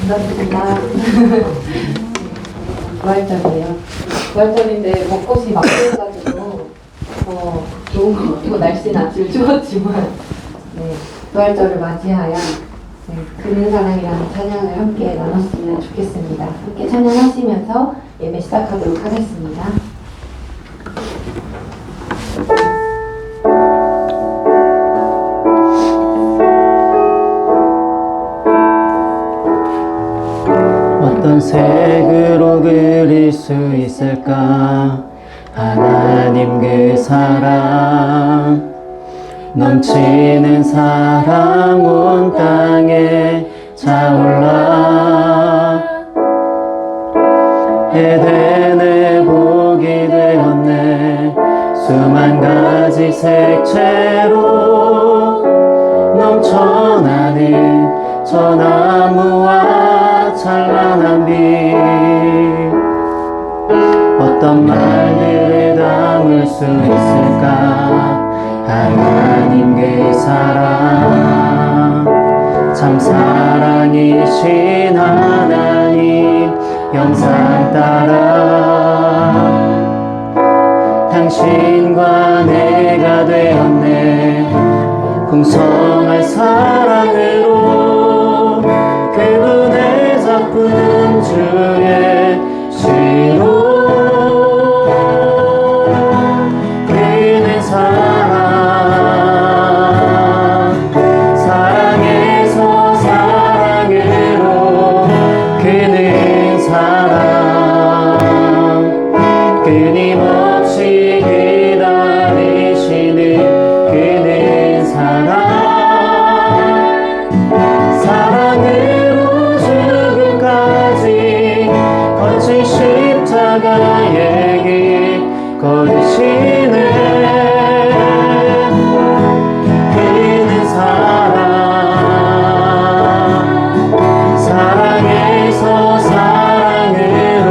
반갑습니다. 부활절이에요. 부활절인데 벚꽃이 막 피어가지고 좋은 것 같고 날씨는 아주 추웠지만 부활절을 맞이하여 그는 사랑이라는 찬양을 함께 나눴으면 좋겠습니다. 함께 찬양하시면서 예배 시작하도록 하겠습니다. 어떤 색으로 그릴 수 있을까? 하나님 그 사랑, 넘치는 사랑 온 땅에 차올라. 에덴의 복이 되었네. 수만 가지 색채로 넘쳐나는 저 나무와 찬란한 빛. 어떤 말들을 담을 수 있을까? 하나님 그 사랑, 참 사랑이신 하나님 형상 따라 당신과 내가 되었네. 풍성한 사랑으로 그분의 작품 주의 시로 그는 사랑에서 사랑으로 그는 사랑 끊임없이 기다리시는 그는 사랑으로 죽음까지 거친 십자가의 길 걸으시네. 그는 사랑에서 사랑으로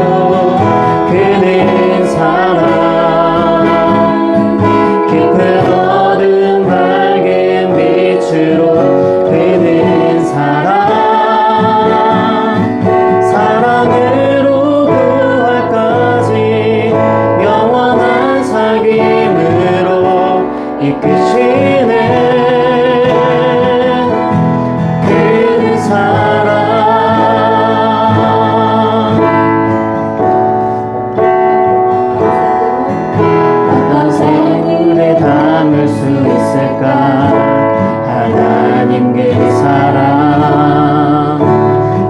그는 사랑 깊은 어둠 밝은 빛으로 그는 사랑으로 부활까지 영원한 사귐으로 이끄시네. 그는 사랑. 어떤 색을 담을 수 있을까? 하나님 그 사랑,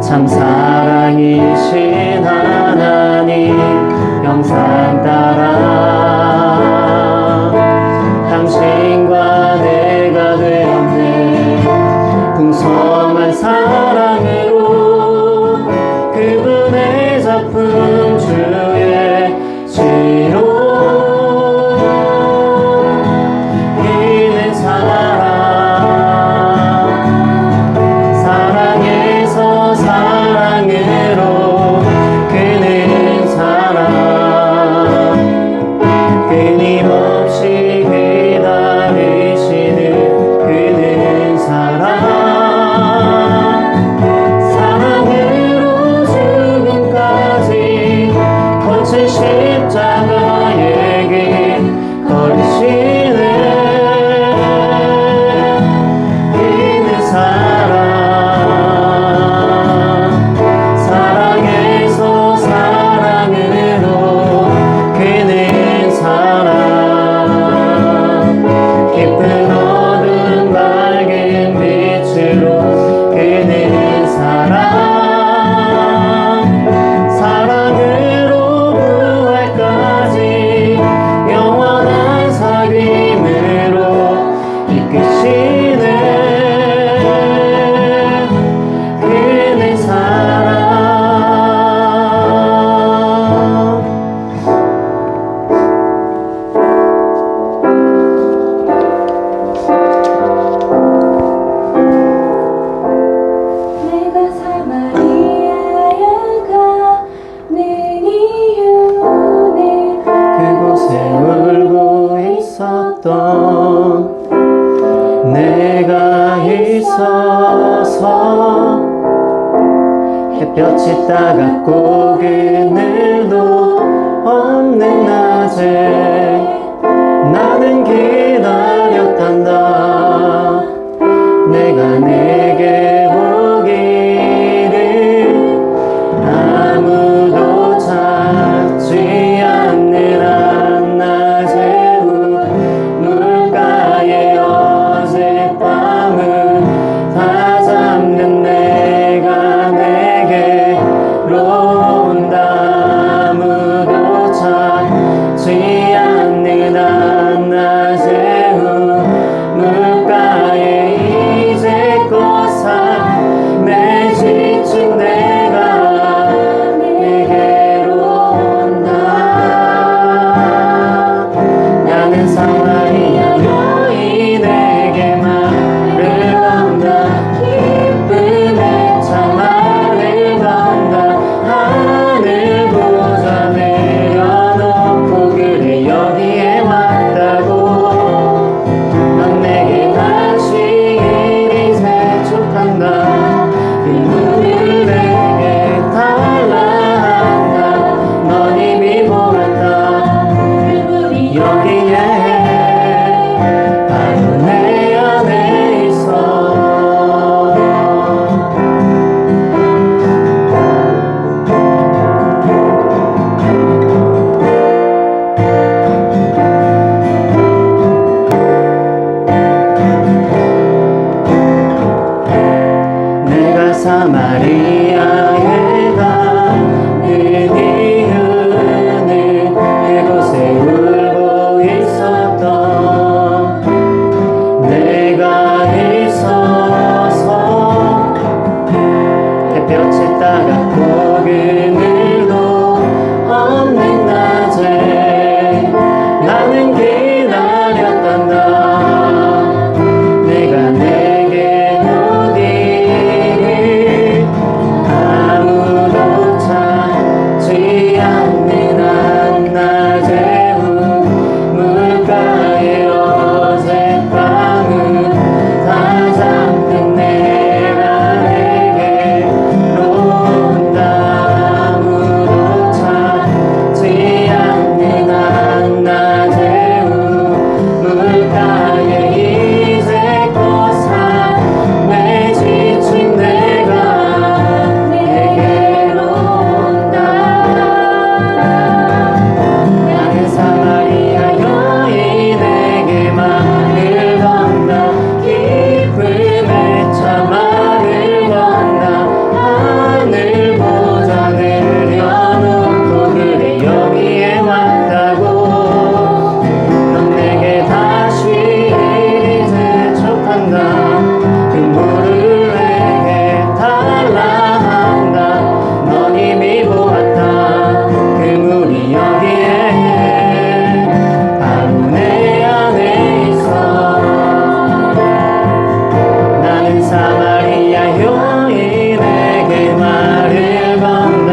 참 사랑이신 하나님 형상 따라 당신과 내가 되었네. 풍성한 사랑으로 그분의 작품 주의 시로 그는 사랑에서 사랑으로 그는 사랑 끊임없이 기다리시는 그는 사랑으로 죽음까지 거친 십자가의 길 걸으시네. 그는 사랑에서 사랑으로 그는 사랑 깊은 어둠 밝은 빛으로 그는 사랑으로 부활까지 영원한 사귐으로 이끄시네. 그는 사랑. 내가 사마리아에 가는 이유는 그곳에 울고 있었던 내가 있어서 햇볕이 따갑고 그늘도 없는 낮에 나는 기다렸단다. 내가 내게 오기를 아무도 찾지 않는 한낮의 우물가에 어젯밤을 다 잠든 내가 내게로 온다. 아무도 찾지 않는 한낮의 우물가에 이제껏 삶에 지친 내가 내게로 온다. 나는 사마리아 여인에게 말을 건다. 기쁨에 참 말을 건다. 하늘 보좌 내려놓고 그래 여기에 왔다고. 넌 내게 다시 이리 재촉한다. 그 물을 내게 달라 한다. 넌 이미 보았다. 여기에 바로 내 안에 있어. 내가 사마리아에 가는 이유는 그곳에 울고 있었던 내가 있어서. 햇볕이 따갑고 그늘도 없는 낮에 나는 기다렸단다. 내가 내게 오기를 아무도 찾지 않는 한낮의 우물가에 어젯밤을 다 잠든 내가 내게로 온다. 아무도 찾지 않는 한낮의 우물가에 이제껏 삶에 지친 내가 내게로 온다. 나는 사마리아 여인에게 말을 건다. 기쁨에 참 말을 건다. 하늘 보좌 내려놓고 그래 여기에 왔다고. 넌 내게 다시 이리 재촉한다. 그 물을 내게 달라 한다. 넌 이미 보았다. 그 물이 여기에 바로 내 안에 있어. 나는 사마리아 여인에게 말을 건다.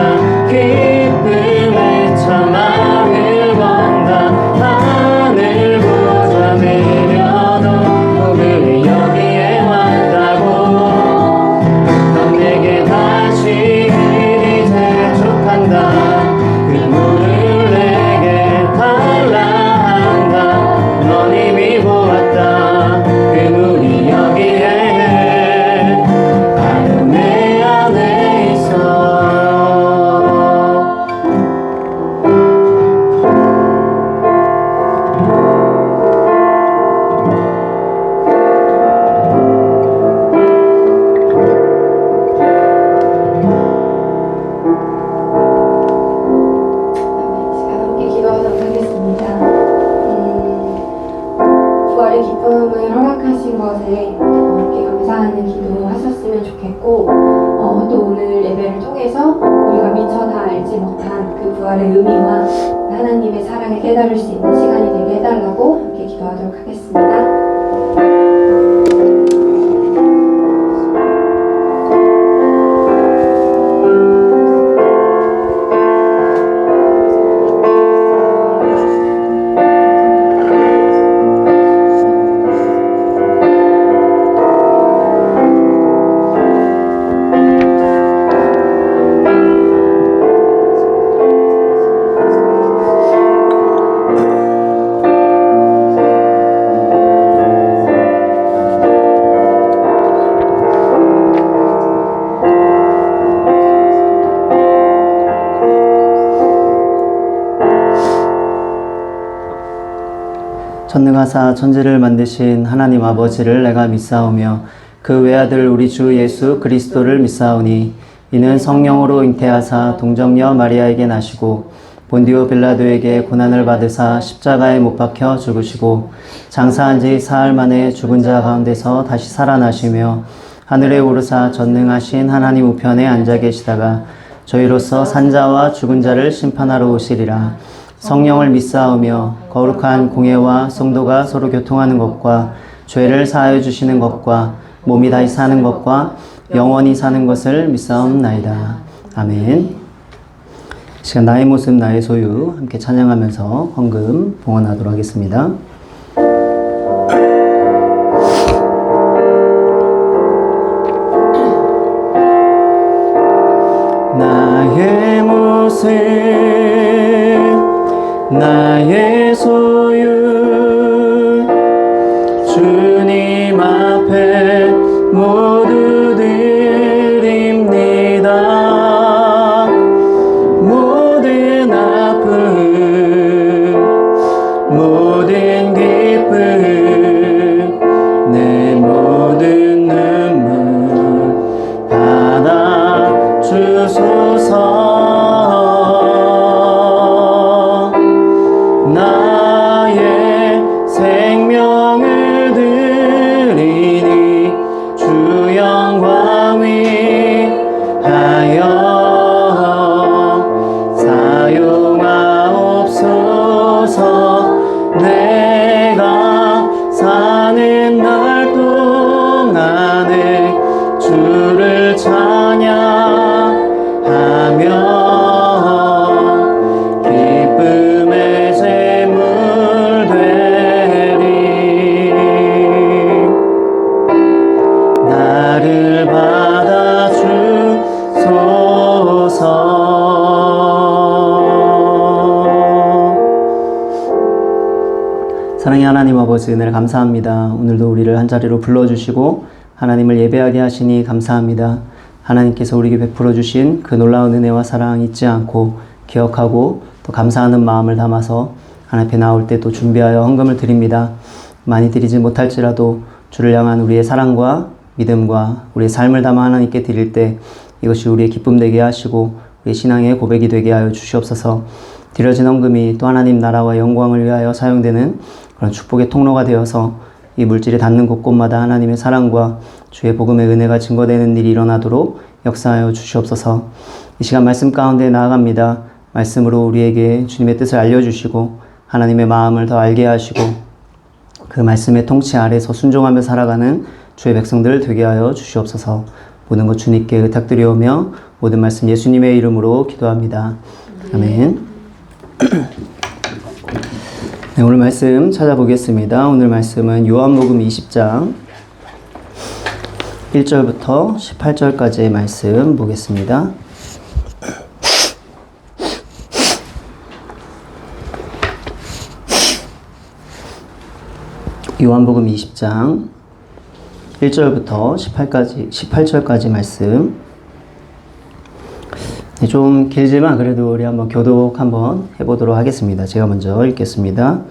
기쁨에 참 말을 건다. 하늘 보좌 내려놓고 그래 여기에 왔다고. 넌 내게 다시 이리 재촉한다. 그 물을 내게 달라 한다. 넌 이미 보았다. 그 물이 여기에 바로 내 안에 있어. 시간 함께 기도하도록 하겠습니다. 부활의 기쁨을 허락하신 것에 함께 감사하는 기도 하셨으면 좋겠고, 또 오늘 예배를 통해서 우리가 미처 다 알지 못한 그 부활의 의미와 하나님의 사랑을 깨달을 수 있는 시간이 되게 해달라고 함께 기도하도록 하겠습니다. 전능하사 천지를 만드신 하나님 아버지를 내가 믿사오며 그 외아들 우리 주 예수 그리스도를 믿사오니 이는 성령으로 잉태하사 동정녀 마리아에게 나시고 본디오 빌라도에게 고난을 받으사 십자가에 못 박혀 죽으시고 장사한 지 사흘 만에 죽은 자 가운데서 다시 살아나시며 하늘에 오르사 전능하신 하나님 우편에 앉아 계시다가 저희로서 산자와 죽은 자를 심판하러 오시리라. 성령을 믿사오며 거룩한 공예와 성도가 서로 교통하는 것과 죄를 사하여 주시는 것과 몸이 다시 사는 것과 영원히 사는 것을 믿사옵나이다. 아멘. 시간 나의 모습 나의 소유 함께 찬양하면서 헌금 봉헌하도록 하겠습니다. 나의 모습 나의 소유 주님 앞에 모두 드립니다. 모든 아픔 모든 기쁨 내 모든 눈물 받아 주소서. 나의 생명을 드리니 주 영광 위하여 사용하옵소서. 내가 사는 날 동안에 주를 찬양하며 기쁨의 제물 되리. 나를 받아 주소서. 사랑의 하나님 아버지 은혜를 감사합니다. 오늘도 우리를 한자리로 불러주시고 하나님을 예배하게 하시니 감사합니다. 하나님께서 우리에게 베풀어 주신 그 놀라운 은혜와 사랑 잊지 않고 기억하고 또 감사하는 마음을 담아서 하나님 앞에 나올 때 또 준비하여 헌금을 드립니다. 많이 드리지 못할지라도 주를 향한 우리의 사랑과 믿음과 우리의 삶을 담아 하나님께 드릴 때 이것이 우리의 기쁨 되게 하시고 우리의 신앙의 고백이 되게 하여 주시옵소서. 드려진 헌금이 또 하나님 나라와 영광을 위하여 사용되는 그런 축복의 통로가 되어서 이 물질이 닿는 곳곳마다 하나님의 사랑과 주의 복음의 은혜가 증거되는 일이 일어나도록 역사하여 주시옵소서. 이 시간 말씀 가운데 나아갑니다. 말씀으로 우리에게 주님의 뜻을 알려주시고 하나님의 마음을 더 알게 하시고 그 말씀의 통치 아래서 순종하며 살아가는 주의 백성들 되게 하여 주시옵소서. 모든 것 주님께 의탁드리오며 모든 말씀 예수님의 이름으로 기도합니다. 아멘. 네, 오늘 말씀 찾아보겠습니다. 오늘 말씀은 요한복음 20장 1절부터 18절까지의 말씀 보겠습니다. 요한복음 20장 1절부터 18절까지 말씀. 좀 길지만 그래도 우리 한번 교독 한번 해보도록 하겠습니다. 제가 먼저 읽겠습니다.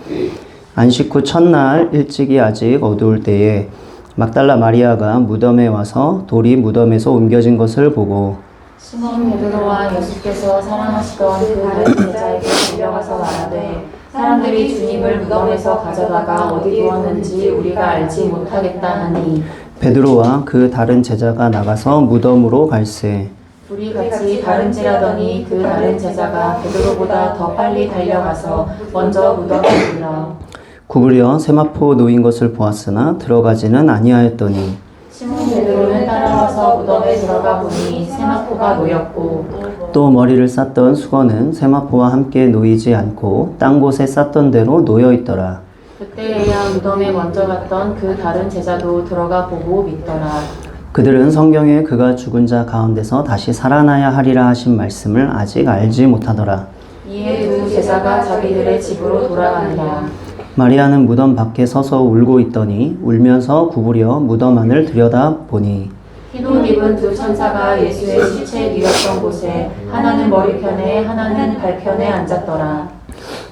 안식 후 첫날 일찍이 아직 어두울 때에 막달라 마리아가 무덤에 와서 돌이 무덤에서 옮겨진 것을 보고 시몬 베드로와 예수께서 사랑하시던 그 다른 제자에게 달려가서 말하되 사람들이 주님을 무덤에서 가져다가 어디 두었는지 우리가 알지 못하겠다 하니 베드로와 그 다른 제자가 나가서 무덤으로 갈새 둘이 같이 다른지라더니 그 다른 제자가 베드로보다 더 빨리 달려가서 먼저 무덤에 들어 구부려 세마포 놓인 것을 보았으나 들어가지는 아니하였더니 시몬 베드로는 따라와서 무덤에 들어가 보니 세마포가 놓였고 또 머리를 쌌던 수건은 세마포와 함께 놓이지 않고 딴 곳에 쌌던 대로 놓여 있더라. 그때에야 무덤에 먼저 갔던 그 다른 제자도 들어가 보고 믿더라. 그들은 성경에 그가 죽은 자 가운데서 다시 살아나야 하리라 하신 말씀을 아직 알지 못하더라. 이에 두 제자가 자기들의 집으로 돌아가니라. 마리아는 무덤 밖에 서서 울고 있더니 울면서 구부려 무덤 안을 들여다보니 흰옷 입은 두 천사가 예수의 시체 누였던 곳에 하나는 머리편에 하나는 발편에 앉았더라.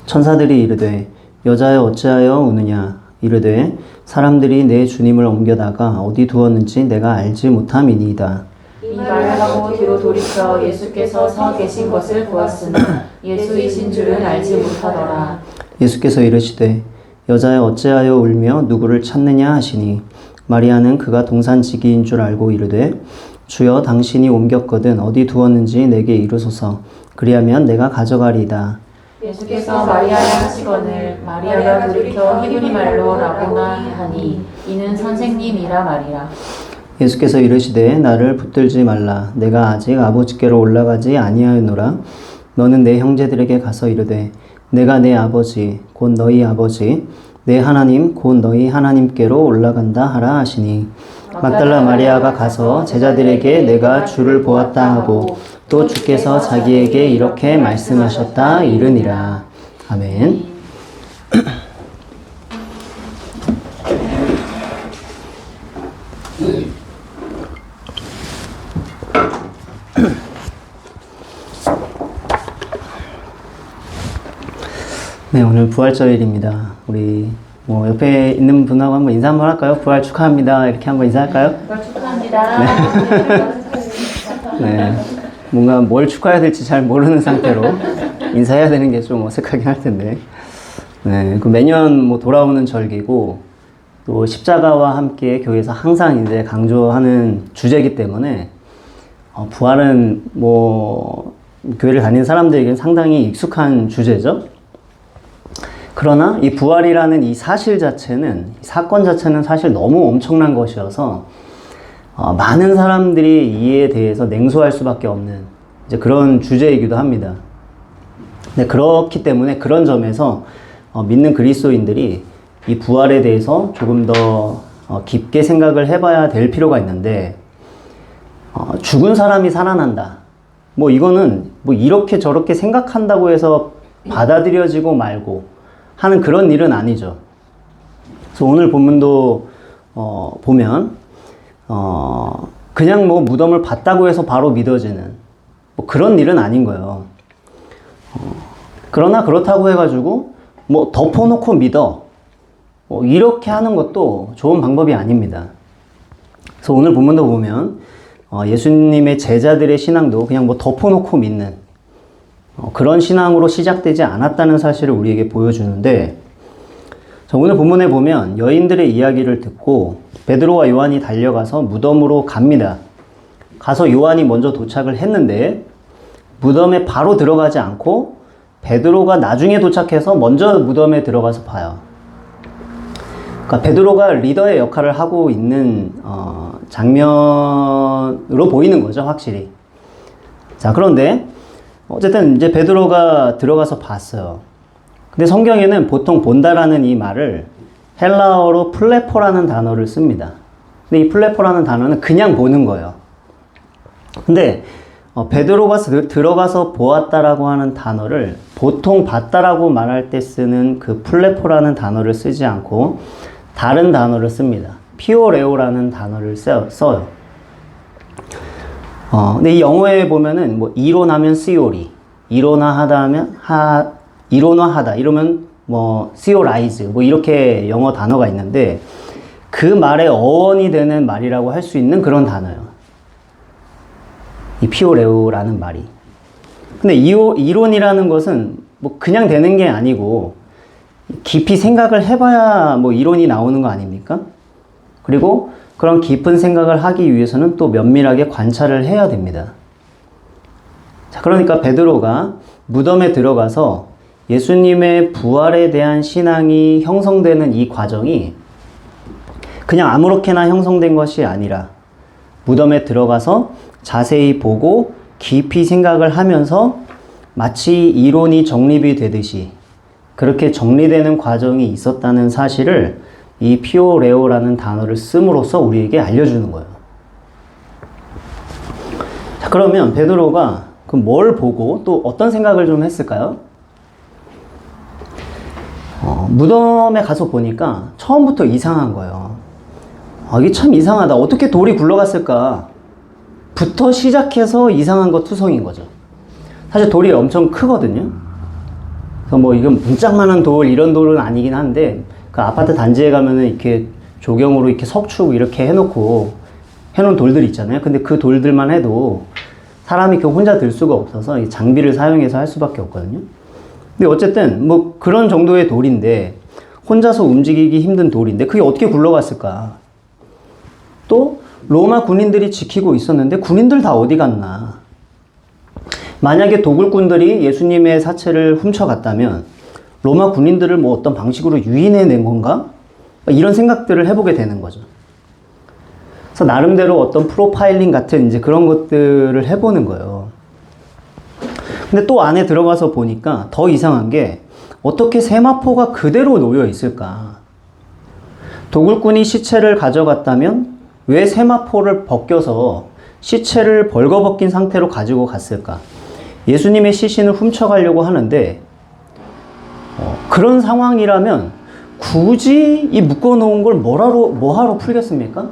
천사들이 이르되 여자여 어찌하여 우느냐 이르되 사람들이 내 주님을 옮겨다가 어디 두었는지 내가 알지 못함이니이다. 이 말을 하고 뒤로 돌이켜 예수께서 서 계신 것을 보았으나 예수이신 줄은 알지 못하더라. 예수께서 이르시되 여자여 어찌하여 울며 누구를 찾느냐 하시니 마리아는 그가 동산지기인 줄 알고 이르되 주여 당신이 옮겼거든 어디 두었는지 내게 이르소서 그리하면 내가 가져가리이다. 예수께서 마리아를 하시거늘 마리아가 돌이켜 히브리 말로 라보나 하니 이는 선생님이라 말이라. 예수께서 이르시되 나를 붙들지 말라 내가 아직 아버지께로 올라가지 아니하였노라. 너는 내 형제들에게 가서 이르되 내가 내 아버지 곧 너희 아버지 내 하나님 곧 너희 하나님께로 올라간다 하라 하시니 막달라 마리아가 가서 제자들에게 내가 주를 보았다 하고 또 주께서 자기에게 이렇게 말씀하셨다 이르니라. 아멘. 네, 오늘 부활절일입니다. 우리 옆에 있는 분하고 한번 인사 한번 할까요? 부활 축하합니다. 이렇게 한번 인사할까요? 부활 축하합니다. 네. 뭔가 뭘 축하해야 될지 잘 모르는 상태로 인사해야 되는 게 좀 어색하긴 할 텐데. 네, 그 매년 돌아오는 절기고 또 십자가와 함께 교회에서 항상 이제 강조하는 주제이기 때문에 부활은 교회를 다니는 사람들에게는 상당히 익숙한 주제죠. 그러나 이 부활이라는 이 사실 자체는, 이 사건 자체는 사실 너무 엄청난 것이어서 많은 사람들이 이에 대해서 냉소할 수밖에 없는 이제 그런 주제이기도 합니다. 네, 그렇기 때문에 그런 점에서 믿는 그리스도인들이 이 부활에 대해서 조금 더 깊게 생각을 해봐야 될 필요가 있는데, 죽은 사람이 살아난다. 이거는 이렇게 저렇게 생각한다고 해서 받아들여지고 말고 하는 그런 일은 아니죠. 그래서 오늘 본문도 보면 그냥 무덤을 봤다고 해서 바로 믿어지는 그런 일은 아닌 거예요. 그러나 그렇다고 해가지고 덮어놓고 믿어 이렇게 하는 것도 좋은 방법이 아닙니다. 그래서 오늘 본문도 보면 예수님의 제자들의 신앙도 그냥 덮어놓고 믿는 그런 신앙으로 시작되지 않았다는 사실을 우리에게 보여주는데, 오늘 본문에 보면 여인들의 이야기를 듣고 베드로와 요한이 달려가서 무덤으로 갑니다. 가서 요한이 먼저 도착을 했는데 무덤에 바로 들어가지 않고 베드로가 나중에 도착해서 먼저 무덤에 들어가서 봐요. 그러니까 베드로가 리더의 역할을 하고 있는 장면으로 보이는 거죠, 확실히. 자, 그런데 어쨌든 이제 베드로가 들어가서 봤어요. 근데 성경에는 보통 본다라는 이 말을 헬라어로 플레포라는 단어를 씁니다. 근데 이 플레포라는 단어는 그냥 보는 거예요. 근데 베드로가 들어가서 보았다라고 하는 단어를 보통 봤다라고 말할 때 쓰는 그 플레포라는 단어를 쓰지 않고 다른 단어를 씁니다. 피오레오라는 단어를 써요. 근데 이 영어에 보면은 이론하면 시오리, 이론화하다 이러면 시오라이즈 이렇게 영어 단어가 있는데 그 말의 어원이 되는 말이라고 할 수 있는 그런 단어예요. 이 피오레오라는 말이. 근데 이론이라는 것은 그냥 되는 게 아니고 깊이 생각을 해봐야 이론이 나오는 거 아닙니까? 그리고 그런 깊은 생각을 하기 위해서는 또 면밀하게 관찰을 해야 됩니다. 자, 그러니까 베드로가 무덤에 들어가서 예수님의 부활에 대한 신앙이 형성되는 이 과정이 그냥 아무렇게나 형성된 것이 아니라 무덤에 들어가서 자세히 보고 깊이 생각을 하면서 마치 이론이 정립이 되듯이 그렇게 정리되는 과정이 있었다는 사실을 이 피오레오라는 단어를 씀으로써 우리에게 알려주는 거예요. 자, 그러면 베드로가 그럼 뭘 보고 또 어떤 생각을 좀 했을까요? 무덤에 가서 보니까 처음부터 이상한 거예요. 이게 참 이상하다. 어떻게 돌이 굴러갔을까? 부터 시작해서 이상한 거 투성인 거죠. 사실 돌이 엄청 크거든요. 그래서 뭐 이건 문짝만한 돌, 이런 돌은 아니긴 한데, 그 아파트 단지에 가면은 이렇게 조경으로 이렇게 석축 이렇게 해놓은 돌들 있잖아요. 근데 그 돌들만 해도 사람이 그 혼자 들 수가 없어서 이 장비를 사용해서 할 수밖에 없거든요. 근데 어쨌든 뭐 그런 정도의 돌인데, 혼자서 움직이기 힘든 돌인데 그게 어떻게 굴러갔을까? 또 로마 군인들이 지키고 있었는데 군인들 다 어디 갔나? 만약에 도굴꾼들이 예수님의 사체를 훔쳐갔다면 로마 군인들을 뭐 어떤 방식으로 유인해낸 건가? 이런 생각들을 해보게 되는 거죠. 그래서 나름대로 어떤 프로파일링 같은 이제 그런 것들을 해보는 거예요. 근데 또 안에 들어가서 보니까 더 이상한 게, 어떻게 세마포가 그대로 놓여 있을까? 도굴꾼이 시체를 가져갔다면 왜 세마포를 벗겨서 시체를 벌거벗긴 상태로 가지고 갔을까? 예수님의 시신을 훔쳐가려고 하는데, 그런 상황이라면 굳이 이 묶어놓은 걸 뭐하러 풀겠습니까?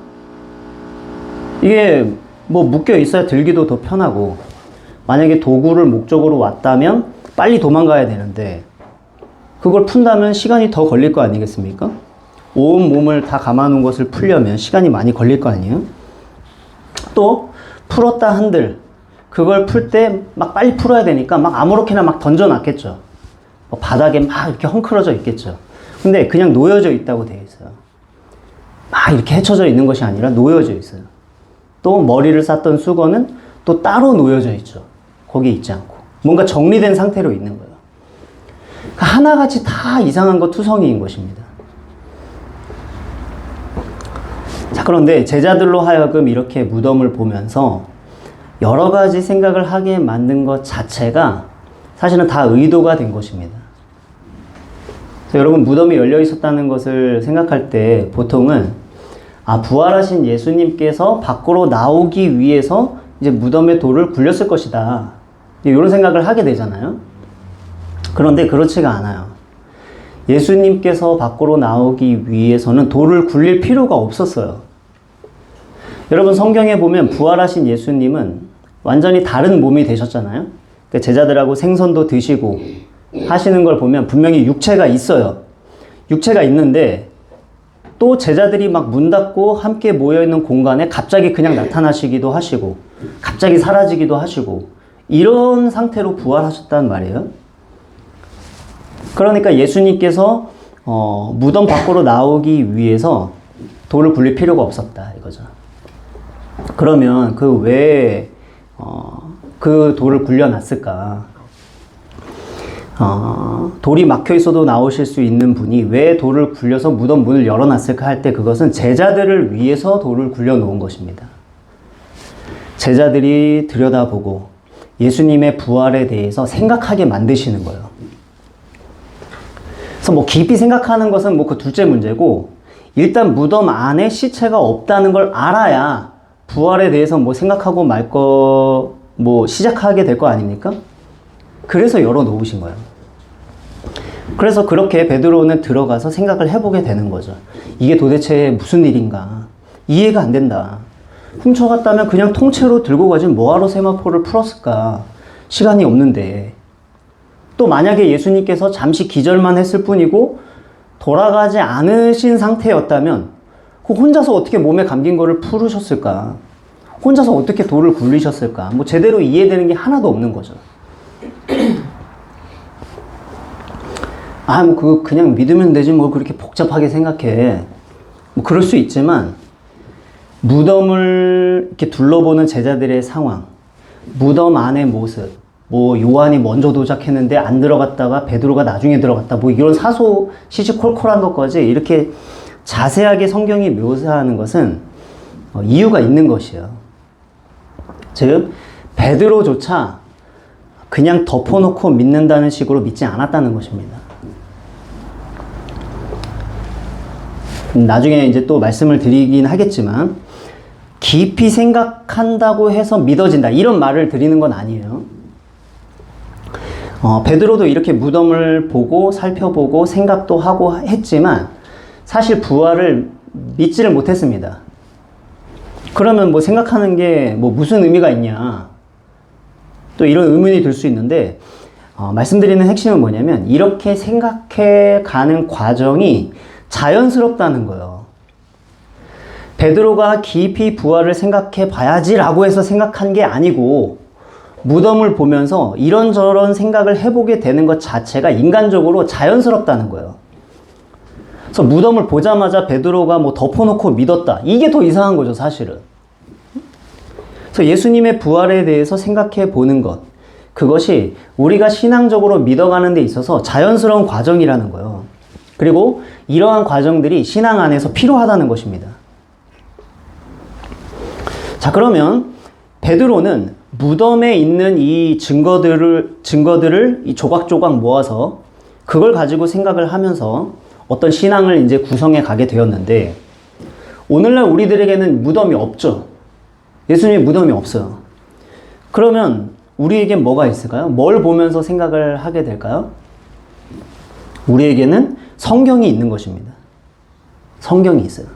이게 뭐 묶여 있어야 들기도 더 편하고, 만약에 도구를 목적으로 왔다면 빨리 도망가야 되는데 그걸 푼다면 시간이 더 걸릴 거 아니겠습니까? 온 몸을 다 감아놓은 것을 풀려면 시간이 많이 걸릴 거 아니에요? 또 풀었다 한들 그걸 풀 때 막 빨리 풀어야 되니까 막 아무렇게나 막 던져놨겠죠. 바닥에 막 이렇게 헝클어져 있겠죠. 근데 그냥 놓여져 있다고 되어 있어요. 막 이렇게 헤쳐져 있는 것이 아니라 놓여져 있어요. 또 머리를 쌌던 수건은 또 따로 놓여져 있죠. 거기에 있지 않고 뭔가 정리된 상태로 있는 거예요. 그러니까 하나같이 다 이상한 것 투성이인 것입니다. 자, 그런데 제자들로 하여금 이렇게 무덤을 보면서 여러 가지 생각을 하게 만든 것 자체가 사실은 다 의도가 된 것입니다. 여러분, 무덤이 열려 있었다는 것을 생각할 때 보통은 부활하신 예수님께서 밖으로 나오기 위해서 이제 무덤에 돌을 굴렸을 것이다, 이런 생각을 하게 되잖아요. 그런데 그렇지가 않아요. 예수님께서 밖으로 나오기 위해서는 돌을 굴릴 필요가 없었어요. 여러분, 성경에 보면 부활하신 예수님은 완전히 다른 몸이 되셨잖아요. 그러니까 제자들하고 생선도 드시고 하시는 걸 보면 분명히 육체가 있어요. 육체가 있는데 또 제자들이 막 문 닫고 함께 모여있는 공간에 갑자기 그냥 나타나시기도 하시고 갑자기 사라지기도 하시고 이런 상태로 부활하셨단 말이에요. 그러니까 예수님께서 무덤 밖으로 나오기 위해서 돌을 굴릴 필요가 없었다, 이거죠. 그러면 왜 그 돌을 굴려놨을까? 돌이 막혀 있어도 나오실 수 있는 분이 왜 돌을 굴려서 무덤 문을 열어놨을까 할 때, 그것은 제자들을 위해서 돌을 굴려놓은 것입니다. 제자들이 들여다보고 예수님의 부활에 대해서 생각하게 만드시는 거예요. 그래서 뭐 깊이 생각하는 것은 뭐 그 둘째 문제고, 일단 무덤 안에 시체가 없다는 걸 알아야 부활에 대해서 뭐 생각하고 뭐 시작하게 될 거 아닙니까? 그래서 열어 놓으신 거예요. 그래서 그렇게 베드로는 들어가서 생각을 해보게 되는 거죠. 이게 도대체 무슨 일인가? 이해가 안 된다. 훔쳐갔다면 그냥 통째로 들고 가지 뭐하러 세마포를 풀었을까? 시간이 없는데. 또 만약에 예수님께서 잠시 기절만 했을 뿐이고 돌아가지 않으신 상태였다면 그 혼자서 어떻게 몸에 감긴 거를 풀으셨을까? 혼자서 어떻게 돌을 굴리셨을까? 뭐 제대로 이해되는 게 하나도 없는 거죠. 그냥 믿으면 되지 뭐 그렇게 복잡하게 생각해. 뭐 그럴 수 있지만, 무덤을 이렇게 둘러보는 제자들의 상황, 무덤 안의 모습, 뭐 요한이 먼저 도착했는데 안 들어갔다가 베드로가 나중에 들어갔다, 뭐 이런 사소 시시콜콜한 것까지 이렇게 자세하게 성경이 묘사하는 것은 이유가 있는 것이에요. 즉, 베드로조차 그냥 덮어놓고 믿는다는 식으로 믿지 않았다는 것입니다. 나중에 이제 또 말씀을 드리긴 하겠지만, 깊이 생각한다고 해서 믿어진다, 이런 말을 드리는 건 아니에요. 베드로도 이렇게 무덤을 보고 살펴보고 생각도 하고 했지만 사실 부활을 믿지를 못했습니다. 그러면 뭐 생각하는 게 뭐 무슨 의미가 있냐, 또 이런 의문이 들 수 있는데, 말씀드리는 핵심은 뭐냐면 이렇게 생각해 가는 과정이 자연스럽다는 거예요. 베드로가 깊이 부활을 생각해 봐야지라고 해서 생각한 게 아니고 무덤을 보면서 이런저런 생각을 해보게 되는 것 자체가 인간적으로 자연스럽다는 거예요. 그래서 무덤을 보자마자 베드로가 뭐 덮어놓고 믿었다. 이게 더 이상한 거죠, 사실은. 그래서 예수님의 부활에 대해서 생각해 보는 것. 그것이 우리가 신앙적으로 믿어가는 데 있어서 자연스러운 과정이라는 거예요. 그리고 이러한 과정들이 신앙 안에서 필요하다는 것입니다. 자, 그러면 베드로는 무덤에 있는 이 증거들을 이 조각조각 모아서 그걸 가지고 생각을 하면서 어떤 신앙을 이제 구성해 가게 되었는데, 오늘날 우리들에게는 무덤이 없죠. 예수님의 무덤이 없어요. 그러면 우리에겐 뭐가 있을까요? 뭘 보면서 생각을 하게 될까요? 우리에게는 성경이 있는 것입니다. 성경이 있어요.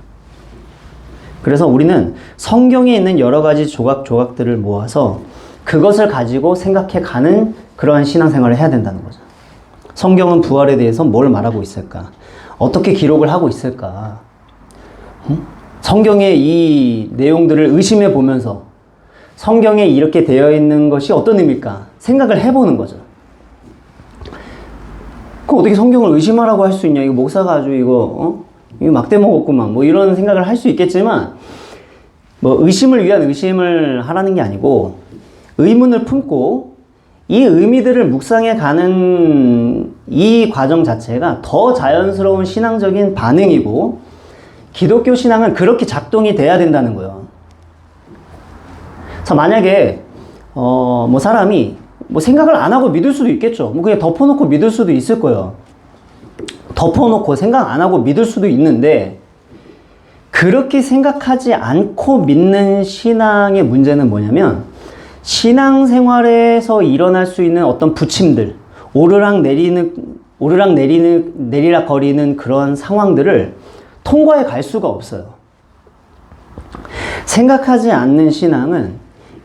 그래서 우리는 성경에 있는 여러 가지 조각조각들을 모아서 그것을 가지고 생각해 가는 그러한 신앙생활을 해야 된다는 거죠. 성경은 부활에 대해서 뭘 말하고 있을까? 어떻게 기록을 하고 있을까? 성경의 이 내용들을 의심해 보면서 성경에 이렇게 되어 있는 것이 어떤 의미일까? 생각을 해보는 거죠. 그럼 어떻게 성경을 의심하라고 할 수 있냐? 이거 목사가 아주 이거 막대 먹었구만. 뭐 이런 생각을 할 수 있겠지만, 뭐 의심을 위한 의심을 하라는 게 아니고, 의문을 품고 이 의미들을 묵상해 가는 이 과정 자체가 더 자연스러운 신앙적인 반응이고, 기독교 신앙은 그렇게 작동이 돼야 된다는 거예요. 그래서 만약에 뭐 사람이 뭐 생각을 안 하고 믿을 수도 있겠죠. 뭐 그냥 덮어놓고 믿을 수도 있을 거예요. 덮어놓고 생각 안 하고 믿을 수도 있는데, 그렇게 생각하지 않고 믿는 신앙의 문제는 뭐냐면, 신앙생활에서 일어날 수 있는 어떤 부침들, 내리락 거리는 그런 상황들을 통과해 갈 수가 없어요. 생각하지 않는 신앙은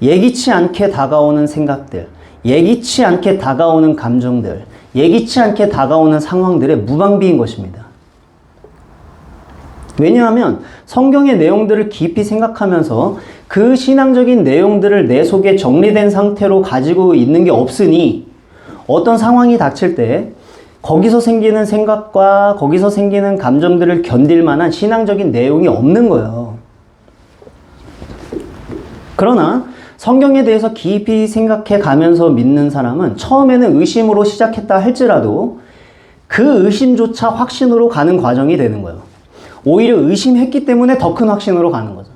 예기치 않게 다가오는 생각들, 예기치 않게 다가오는 감정들, 예기치 않게 다가오는 상황들의 무방비인 것입니다. 왜냐하면 성경의 내용들을 깊이 생각하면서 그 신앙적인 내용들을 내 속에 정리된 상태로 가지고 있는 게 없으니, 어떤 상황이 닥칠 때 거기서 생기는 생각과 거기서 생기는 감정들을 견딜 만한 신앙적인 내용이 없는 거예요. 그러나 성경에 대해서 깊이 생각해 가면서 믿는 사람은 처음에는 의심으로 시작했다 할지라도 그 의심조차 확신으로 가는 과정이 되는 거예요. 오히려 의심했기 때문에 더 큰 확신으로 가는 거죠.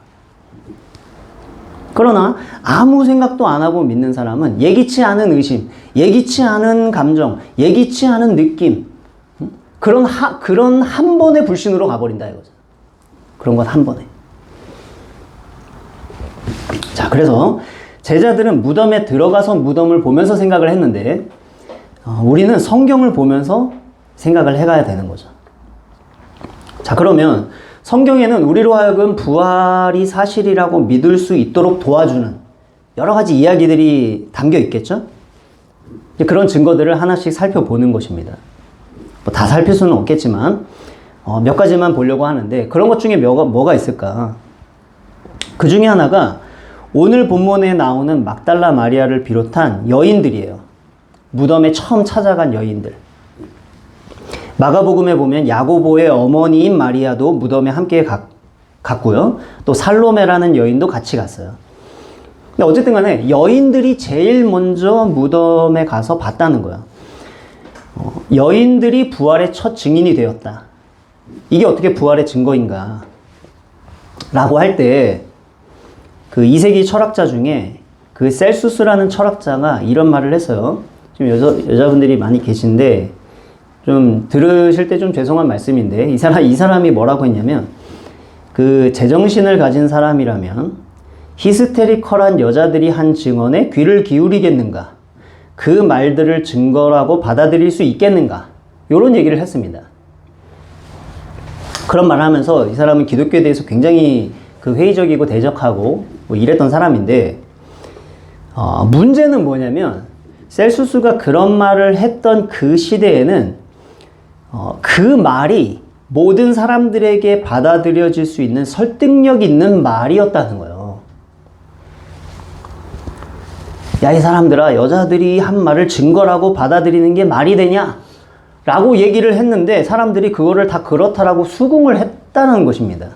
그러나 아무 생각도 안 하고 믿는 사람은 예기치 않은 의심, 예기치 않은 감정, 예기치 않은 느낌, 그런 한 번의 불신으로 가버린다 이거죠. 그런 건 한 번에. 자, 그래서 제자들은 무덤에 들어가서 무덤을 보면서 생각을 했는데, 우리는 성경을 보면서 생각을 해가야 되는 거죠. 자, 그러면 성경에는 우리로 하여금 부활이 사실이라고 믿을 수 있도록 도와주는 여러 가지 이야기들이 담겨 있겠죠? 그런 증거들을 하나씩 살펴보는 것입니다. 뭐 다 살필 수는 없겠지만 몇 가지만 보려고 하는데, 그런 것 중에 뭐가 있을까? 그 중에 하나가 오늘 본문에 나오는 막달라 마리아를 비롯한 여인들이에요. 무덤에 처음 찾아간 여인들. 마가복음에 보면 야고보의 어머니인 마리아도 무덤에 함께 갔고요. 또 살로메라는 여인도 같이 갔어요. 근데 어쨌든 간에 여인들이 제일 먼저 무덤에 가서 봤다는 거예요. 여인들이 부활의 첫 증인이 되었다. 이게 어떻게 부활의 증거인가? 라고 할 때, 그 2세기 철학자 중에 그 셀수스라는 철학자가 이런 말을 했어요. 지금 여자분들이 많이 계신데, 좀 들으실 때 좀 죄송한 말씀인데, 이 사람이 뭐라고 했냐면, 그 제정신을 가진 사람이라면 히스테리컬한 여자들이 한 증언에 귀를 기울이겠는가? 그 말들을 증거라고 받아들일 수 있겠는가? 이런 얘기를 했습니다. 그런 말을 하면서 이 사람은 기독교에 대해서 굉장히 그 회의적이고 대적하고 뭐 이랬던 사람인데, 문제는 뭐냐면 셀수스가 그런 말을 했던 그 시대에는 그 말이 모든 사람들에게 받아들여질 수 있는 설득력 있는 말이었다는 거예요. 야, 이 사람들아, 여자들이 한 말을 증거라고 받아들이는 게 말이 되냐? 라고 얘기를 했는데 사람들이 그거를 다 그렇다라고 수긍을 했다는 것입니다.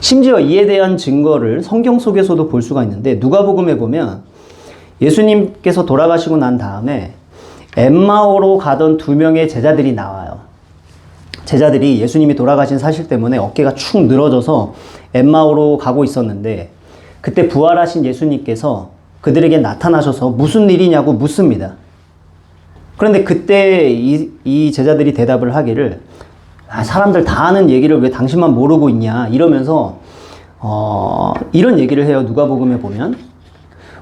심지어 이에 대한 증거를 성경 속에서도 볼 수가 있는데 누가복음에 보면 예수님께서 돌아가시고 난 다음에 엠마오로 가던 2명의 제자들이 나와요. 제자들이 예수님이 돌아가신 사실 때문에 어깨가 축 늘어져서 엠마오로 가고 있었는데 그때 부활하신 예수님께서 그들에게 나타나셔서 무슨 일이냐고 묻습니다. 그런데 그때 이 제자들이 대답을 하기를 사람들 다 아는 얘기를 왜 당신만 모르고 있냐 이러면서 이런 얘기를 해요. 누가복음에 보면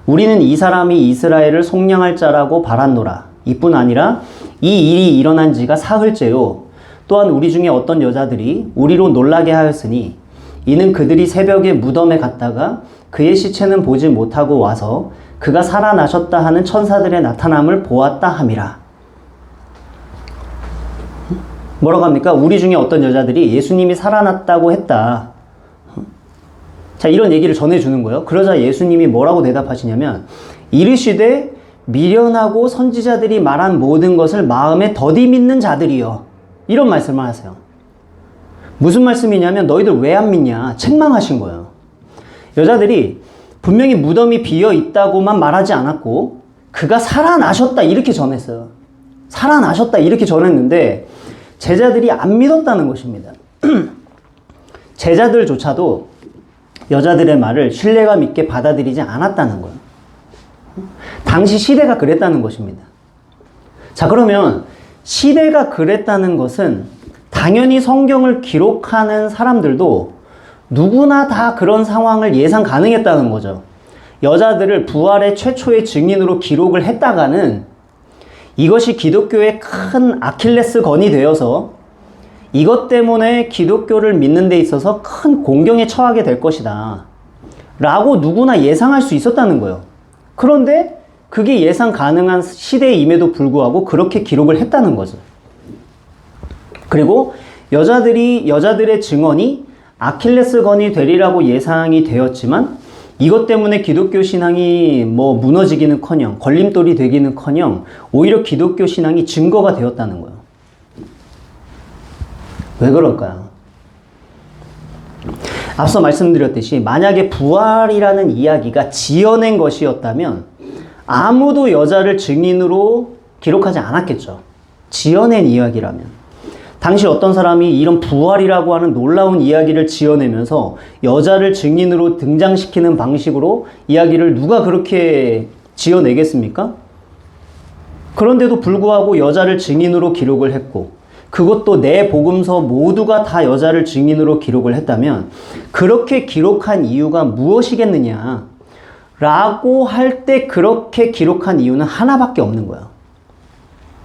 우리는 이 사람이 이스라엘을 속량할 자라고 바랐노라. 이뿐 아니라 이 일이 일어난 지가 사흘째요. 또한 우리 중에 어떤 여자들이 우리로 놀라게 하였으니 이는 그들이 새벽에 무덤에 갔다가 그의 시체는 보지 못하고 와서 그가 살아나셨다 하는 천사들의 나타남을 보았다 함이라. 뭐라고 합니까? 우리 중에 어떤 여자들이 예수님이 살아났다고 했다. 자, 이런 얘기를 전해주는 거예요. 그러자 예수님이 뭐라고 대답하시냐면 이르시되 미련하고 선지자들이 말한 모든 것을 마음에 더디 믿는 자들이여. 이런 말씀을 하세요. 무슨 말씀이냐면 너희들 왜 안 믿냐? 책망하신 거예요. 여자들이 분명히 무덤이 비어 있다고만 말하지 않았고 그가 살아나셨다 이렇게 전했어요. 살아나셨다 이렇게 전했는데 제자들이 안 믿었다는 것입니다. 제자들조차도 여자들의 말을 신뢰감 있게 받아들이지 않았다는 거예요. 당시 시대가 그랬다는 것입니다. 자, 그러면 시대가 그랬다는 것은 당연히 성경을 기록하는 사람들도 누구나 다 그런 상황을 예상 가능했다는 거죠. 여자들을 부활의 최초의 증인으로 기록을 했다가는 이것이 기독교의 큰 아킬레스건이 되어서 이것 때문에 기독교를 믿는 데 있어서 큰 공경에 처하게 될 것이다 라고 누구나 예상할 수 있었다는 거예요. 그런데 그게 예상 가능한 시대임에도 불구하고 그렇게 기록을 했다는 거죠. 그리고 여자들의 증언이 아킬레스건이 되리라고 예상이 되었지만 이것 때문에 기독교 신앙이 무너지기는커녕 걸림돌이 되기는커녕 오히려 기독교 신앙이 증거가 되었다는 거예요. 왜 그럴까요? 앞서 말씀드렸듯이 만약에 부활이라는 이야기가 지어낸 것이었다면 아무도 여자를 증인으로 기록하지 않았겠죠. 지어낸 이야기라면. 당시 어떤 사람이 이런 부활이라고 하는 놀라운 이야기를 지어내면서 여자를 증인으로 등장시키는 방식으로 이야기를 누가 그렇게 지어내겠습니까? 그런데도 불구하고 여자를 증인으로 기록을 했고 그것도 내 복음서 모두가 다 여자를 증인으로 기록을 했다면 그렇게 기록한 이유가 무엇이겠느냐 라고 할 때 그렇게 기록한 이유는 하나밖에 없는 거예요.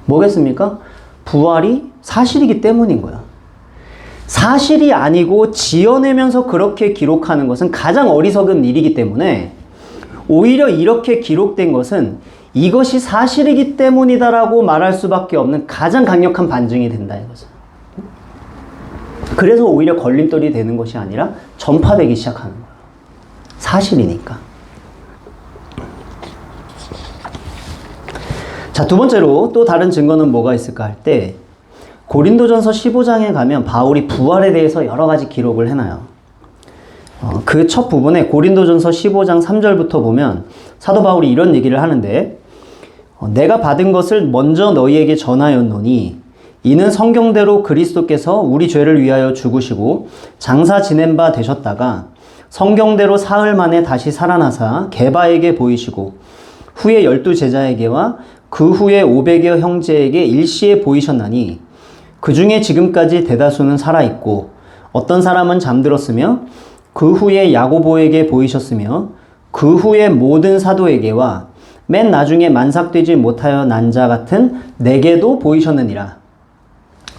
뭐겠습니까? 부활이 사실이기 때문인 거예요. 사실이 아니고 지어내면서 그렇게 기록하는 것은 가장 어리석은 일이기 때문에 오히려 이렇게 기록된 것은 이것이 사실이기 때문이다라고 말할 수밖에 없는 가장 강력한 반증이 된다 이거죠. 그래서 오히려 걸림돌이 되는 것이 아니라 전파되기 시작하는 거예요. 사실이니까. 자, 두 번째로 또 다른 증거는 뭐가 있을까 할 때 고린도전서 15장에 가면 바울이 부활에 대해서 여러 가지 기록을 해놔요. 그 첫 부분에 고린도전서 15장 3절부터 보면 사도 바울이 이런 얘기를 하는데 내가 받은 것을 먼저 너희에게 전하였노니 이는 성경대로 그리스도께서 우리 죄를 위하여 죽으시고 장사 지낸 바 되셨다가 성경대로 사흘 만에 다시 살아나사 게바에게 보이시고 후에 12제자에게와 그 후에 500여 형제에게 일시에 보이셨나니 그 중에 지금까지 대다수는 살아있고 어떤 사람은 잠들었으며 그 후에 야고보에게 보이셨으며 그 후에 모든 사도에게와 맨 나중에 만삭되지 못하여 난 자 같은 내게도 보이셨느니라.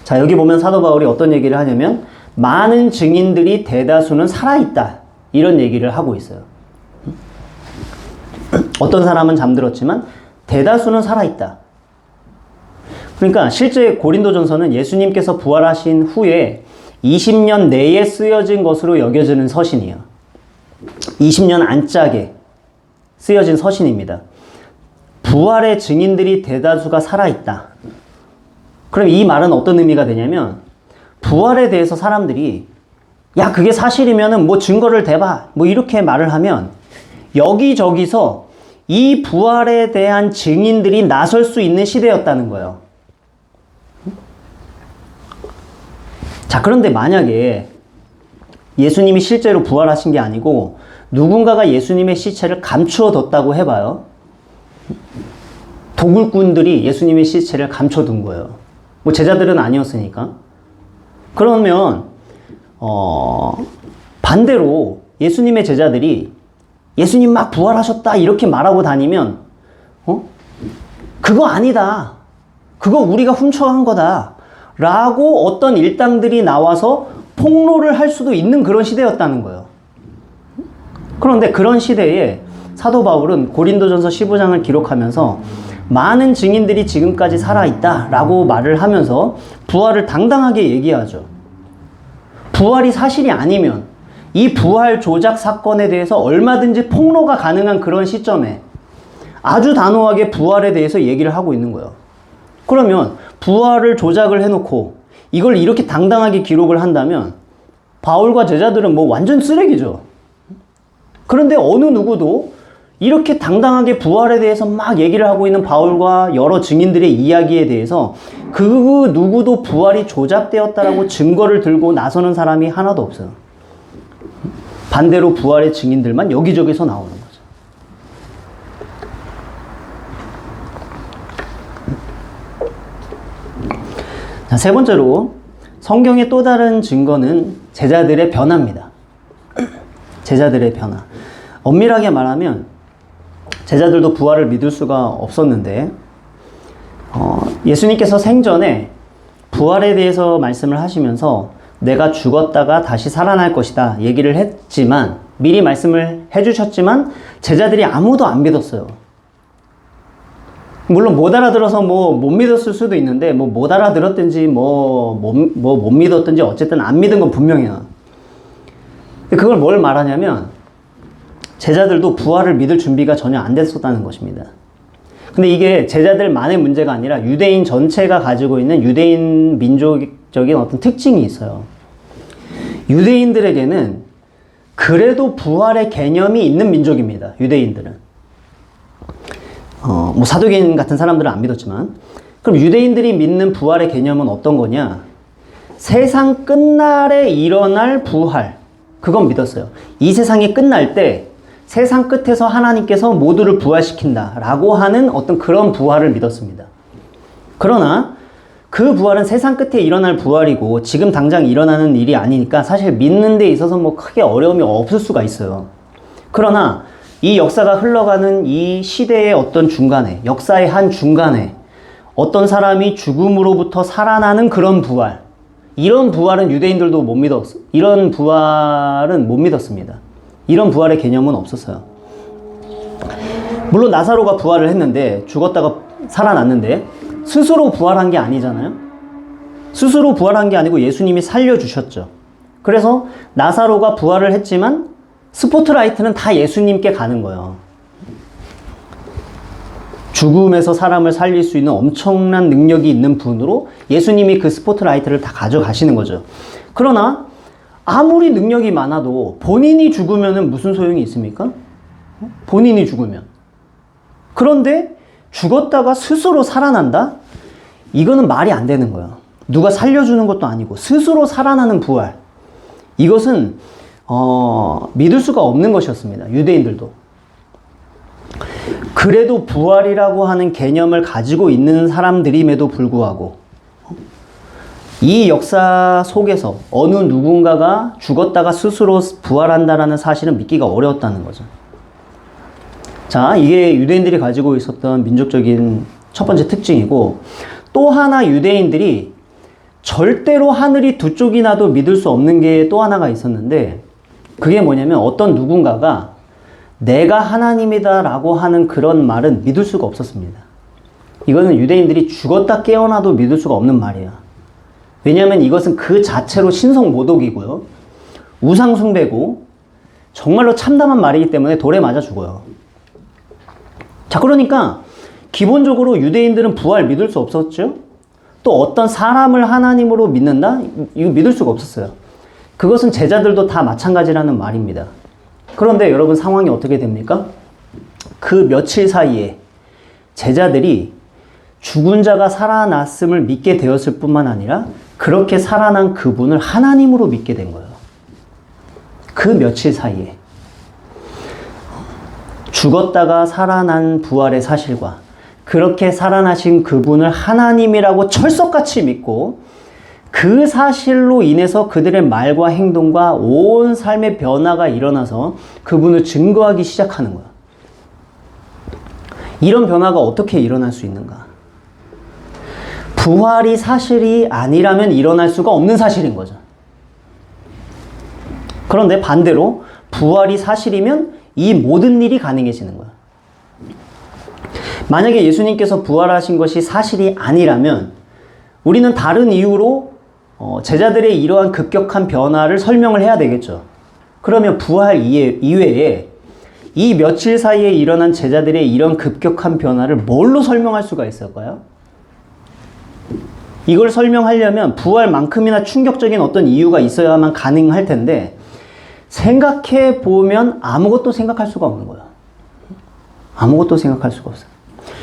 자, 여기 보면 사도 바울이 어떤 얘기를 하냐면 많은 증인들이 대다수는 살아있다 이런 얘기를 하고 있어요. 어떤 사람은 잠들었지만 대다수는 살아있다. 그러니까 실제 고린도전서는 예수님께서 부활하신 후에 20년 내에 쓰여진 것으로 여겨지는 서신이에요. 20년 안짝에 쓰여진 서신입니다. 부활의 증인들이 대다수가 살아있다. 그럼 이 말은 어떤 의미가 되냐면 부활에 대해서 사람들이 야 그게 사실이면은 뭐 증거를 대봐 뭐 이렇게 말을 하면 여기저기서 이 부활에 대한 증인들이 나설 수 있는 시대였다는 거예요. 자, 그런데 만약에 예수님이 실제로 부활하신 게 아니고 누군가가 예수님의 시체를 감추어 뒀다고 해봐요. 도굴꾼들이 예수님의 시체를 감춰둔 거예요. 뭐 제자들은 아니었으니까. 그러면 반대로 예수님의 제자들이 예수님 막 부활하셨다 이렇게 말하고 다니면 그거 아니다. 그거 우리가 훔쳐간 거다. 라고 어떤 일당들이 나와서 폭로를 할 수도 있는 그런 시대였다는 거예요. 그런데 그런 시대에 사도 바울은 고린도전서 15장을 기록하면서 많은 증인들이 지금까지 살아있다 라고 말을 하면서 부활을 당당하게 얘기하죠. 부활이 사실이 아니면 이 부활 조작 사건에 대해서 얼마든지 폭로가 가능한 그런 시점에 아주 단호하게 부활에 대해서 얘기를 하고 있는 거예요. 그러면 부활을 조작을 해놓고 이걸 이렇게 당당하게 기록을 한다면 바울과 제자들은 뭐 완전 쓰레기죠. 그런데 어느 누구도 이렇게 당당하게 부활에 대해서 막 얘기를 하고 있는 바울과 여러 증인들의 이야기에 대해서 그 누구도 부활이 조작되었다라고 증거를 들고 나서는 사람이 하나도 없어요. 반대로 부활의 증인들만 여기저기서 나오는 거죠. 자, 세 번째로 성경의 또 다른 증거는 제자들의 변화입니다. 제자들의 변화. 엄밀하게 말하면 제자들도 부활을 믿을 수가 없었는데 예수님께서 생전에 부활에 대해서 말씀을 하시면서 내가 죽었다가 다시 살아날 것이다 얘기를 했지만 미리 말씀을 해주셨지만 제자들이 아무도 안 믿었어요. 물론 못 알아들어서 뭐 못 믿었을 수도 있는데 뭐 못 알아들었든지 못 믿었든지 어쨌든 안 믿은 건 분명해요. 그걸 뭘 말하냐면 제자들도 부활을 믿을 준비가 전혀 안 됐었다는 것입니다. 근데 이게 제자들만의 문제가 아니라 유대인 전체가 가지고 있는 유대인 민족적인 어떤 특징이 있어요. 유대인들에게는 그래도 부활의 개념이 있는 민족입니다. 유대인들은. 뭐 사도계인 같은 사람들은 안 믿었지만 그럼 유대인들이 믿는 부활의 개념은 어떤 거냐? 세상 끝날에 일어날 부활. 그건 믿었어요. 이 세상이 끝날 때 세상 끝에서 하나님께서 모두를 부활시킨다 라고 하는 어떤 그런 부활을 믿었습니다. 그러나 그 부활은 세상 끝에 일어날 부활이고 지금 당장 일어나는 일이 아니니까 사실 믿는 데 있어서 뭐 크게 어려움이 없을 수가 있어요. 그러나 이 역사가 흘러가는 이 시대의 어떤 중간에, 역사의 한 중간에 어떤 사람이 죽음으로부터 살아나는 그런 부활, 이런 부활은 유대인들도 못 믿었어요. 이런 부활은 못 믿었습니다. 이런 부활의 개념은 없었어요. 물론 나사로가 부활을 했는데 죽었다가 살아났는데 스스로 부활한 게 아니잖아요. 스스로 부활한 게 아니고 예수님이 살려주셨죠. 그래서 나사로가 부활을 했지만 스포트라이트는 다 예수님께 가는 거예요. 죽음에서 사람을 살릴 수 있는 엄청난 능력이 있는 분으로 예수님이 그 스포트라이트를 다 가져가시는 거죠. 그러나 아무리 능력이 많아도 본인이 죽으면 무슨 소용이 있습니까? 본인이 죽으면. 그런데 죽었다가 스스로 살아난다? 이거는 말이 안 되는 거예요. 누가 살려주는 것도 아니고 스스로 살아나는 부활. 이것은 믿을 수가 없는 것이었습니다. 유대인들도. 그래도 부활이라고 하는 개념을 가지고 있는 사람들임에도 불구하고 이 역사 속에서 어느 누군가가 죽었다가 스스로 부활한다라는 사실은 믿기가 어려웠다는 거죠. 자, 이게 유대인들이 가지고 있었던 민족적인 첫 번째 특징이고 또 하나 유대인들이 절대로 하늘이 두 쪽이 나도 믿을 수 없는 게 또 하나가 있었는데 그게 뭐냐면 어떤 누군가가 내가 하나님이다 라고 하는 그런 말은 믿을 수가 없었습니다. 이거는 유대인들이 죽었다 깨어나도 믿을 수가 없는 말이에요. 왜냐하면 이것은 그 자체로 신성모독이고요. 우상숭배고 정말로 참담한 말이기 때문에 돌에 맞아 죽어요. 자, 그러니까 기본적으로 유대인들은 부활 믿을 수 없었죠. 또 어떤 사람을 하나님으로 믿는다? 이거 믿을 수가 없었어요. 그것은 제자들도 다 마찬가지라는 말입니다. 그런데 여러분 상황이 어떻게 됩니까? 그 며칠 사이에 제자들이 죽은 자가 살아났음을 믿게 되었을 뿐만 아니라 그렇게 살아난 그분을 하나님으로 믿게 된 거예요. 그 며칠 사이에 죽었다가 살아난 부활의 사실과 그렇게 살아나신 그분을 하나님이라고 철석같이 믿고 그 사실로 인해서 그들의 말과 행동과 온 삶의 변화가 일어나서 그분을 증거하기 시작하는 거야. 이런 변화가 어떻게 일어날 수 있는가? 부활이 사실이 아니라면 일어날 수가 없는 사실인 거죠. 그런데 반대로 부활이 사실이면 이 모든 일이 가능해지는 거야. 만약에 예수님께서 부활하신 것이 사실이 아니라면 우리는 다른 이유로 제자들의 이러한 급격한 변화를 설명을 해야 되겠죠. 그러면 부활 이외에 이 며칠 사이에 일어난 제자들의 이런 급격한 변화를 뭘로 설명할 수가 있을까요? 이걸 설명하려면 부활만큼이나 충격적인 어떤 이유가 있어야만 가능할 텐데 생각해 보면 아무것도 생각할 수가 없는 거예요. 아무것도 생각할 수가 없어요.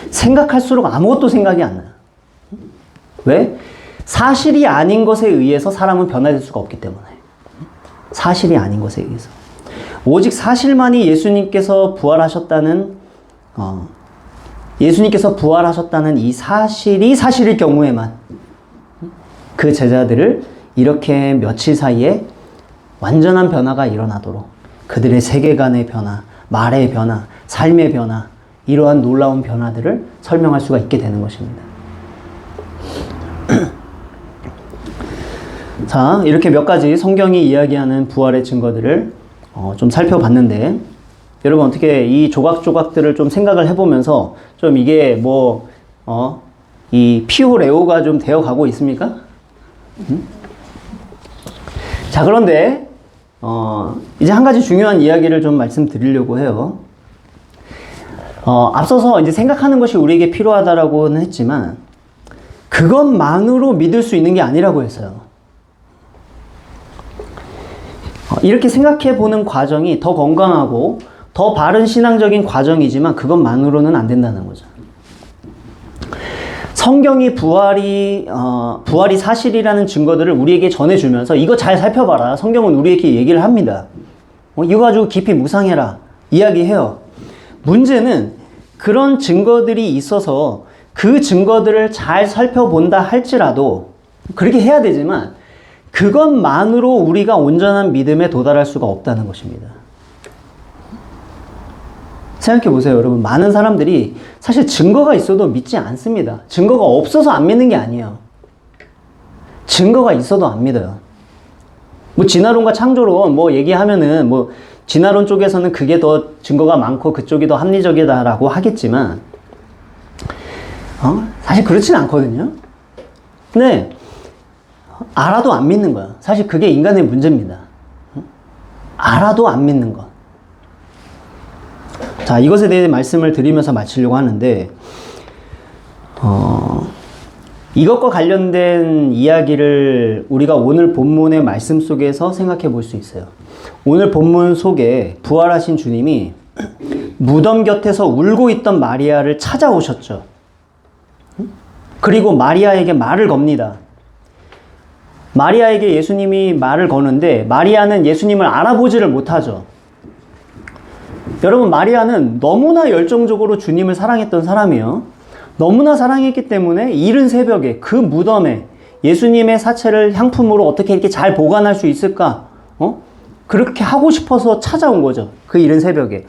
생각할수록 아무것도 생각이 안 나요. 왜? 사실이 아닌 것에 의해서 사람은 변화될 수가 없기 때문에. 사실이 아닌 것에 의해서. 오직 사실만이 예수님께서 부활하셨다는 이 사실이 사실일 경우에만 그 제자들을 이렇게 며칠 사이에 완전한 변화가 일어나도록 그들의 세계관의 변화, 말의 변화, 삶의 변화, 이러한 놀라운 변화들을 설명할 수가 있게 되는 것입니다. 자, 이렇게 몇 가지 성경이 이야기하는 부활의 증거들을 좀 살펴봤는데 여러분 어떻게 이 조각조각들을 좀 생각을 해보면서 좀 이게 이 피오레오가 좀 되어가고 있습니까? 자, 그런데 이제 한 가지 중요한 이야기를 좀 말씀드리려고 해요. 앞서서 이제 생각하는 것이 우리에게 필요하다라고는 했지만 그것만으로 믿을 수 있는 게 아니라고 했어요. 이렇게 생각해 보는 과정이 더 건강하고 더 바른 신앙적인 과정이지만 그것만으로는 안 된다는 거죠. 성경이 부활이 사실이라는 증거들을 우리에게 전해주면서 이거 잘 살펴봐라. 성경은 우리에게 얘기를 합니다. 이거 가지고 깊이 묵상해라. 이야기해요. 문제는 그런 증거들이 있어서 그 증거들을 잘 살펴본다 할지라도 그렇게 해야 되지만 그것만으로 우리가 온전한 믿음에 도달할 수가 없다는 것입니다. 생각해 보세요, 여러분. 많은 사람들이 사실 증거가 있어도 믿지 않습니다. 증거가 없어서 안 믿는 게 아니에요. 증거가 있어도 안 믿어요. 진화론과 창조론 얘기하면은 진화론 쪽에서는 그게 더 증거가 많고 그쪽이 더 합리적이다라고 하겠지만 사실 그렇진 않거든요. 근데 알아도 안 믿는 거야. 사실 그게 인간의 문제입니다. 알아도 안 믿는 것. 자, 이것에 대해 말씀을 드리면서 마치려고 하는데 이것과 관련된 이야기를 우리가 오늘 본문의 말씀 속에서 생각해 볼 수 있어요. 오늘 본문 속에 부활하신 주님이 무덤 곁에서 울고 있던 마리아를 찾아오셨죠. 그리고 마리아에게 말을 겁니다. 마리아에게 예수님이 말을 거는데 마리아는 예수님을 알아보지를 못하죠. 여러분, 마리아는 너무나 열정적으로 주님을 사랑했던 사람이에요. 너무나 사랑했기 때문에 이른 새벽에 그 무덤에 예수님의 사체를 향품으로 어떻게 이렇게 잘 보관할 수 있을까? 그렇게 하고 싶어서 찾아온 거죠. 그 이른 새벽에.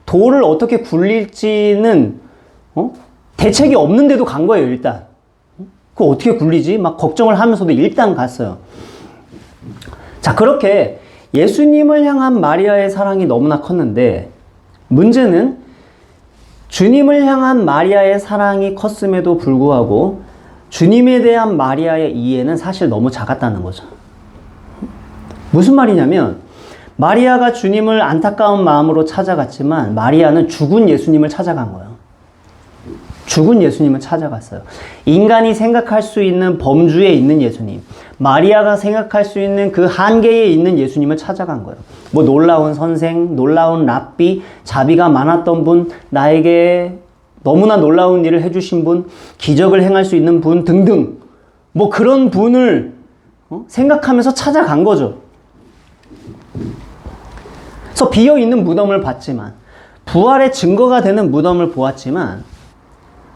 돌을 어떻게 굴릴지는 대책이 없는데도 간 거예요, 일단. 그거 어떻게 굴리지? 막 걱정을 하면서도 일단 갔어요. 자, 그렇게 예수님을 향한 마리아의 사랑이 너무나 컸는데 문제는 주님을 향한 마리아의 사랑이 컸음에도 불구하고 주님에 대한 마리아의 이해는 사실 너무 작았다는 거죠. 무슨 말이냐면 마리아가 주님을 안타까운 마음으로 찾아갔지만 마리아는 죽은 예수님을 찾아간 거예요. 죽은 예수님을 찾아갔어요. 인간이 생각할 수 있는 범주에 있는 예수님, 마리아가 생각할 수 있는 그 한계에 있는 예수님을 찾아간 거예요. 뭐 놀라운 선생, 놀라운 랍비, 자비가 많았던 분, 나에게 너무나 놀라운 일을 해주신 분, 기적을 행할 수 있는 분 등등, 뭐 그런 분을 생각하면서 찾아간 거죠. 그래서 비어있는 무덤을 봤지만, 부활의 증거가 되는 무덤을 보았지만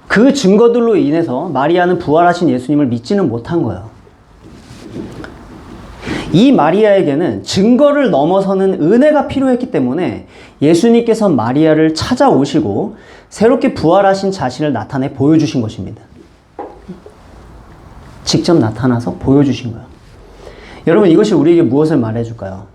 그 증거들로 인해서 마리아는 부활하신 예수님을 믿지는 못한 거예요. 이 마리아에게는 증거를 넘어서는 은혜가 필요했기 때문에 예수님께서 마리아를 찾아오시고 새롭게 부활하신 자신을 나타내 보여주신 것입니다. 직접 나타나서 보여주신 거예요. 여러분, 이것이 우리에게 무엇을 말해줄까요?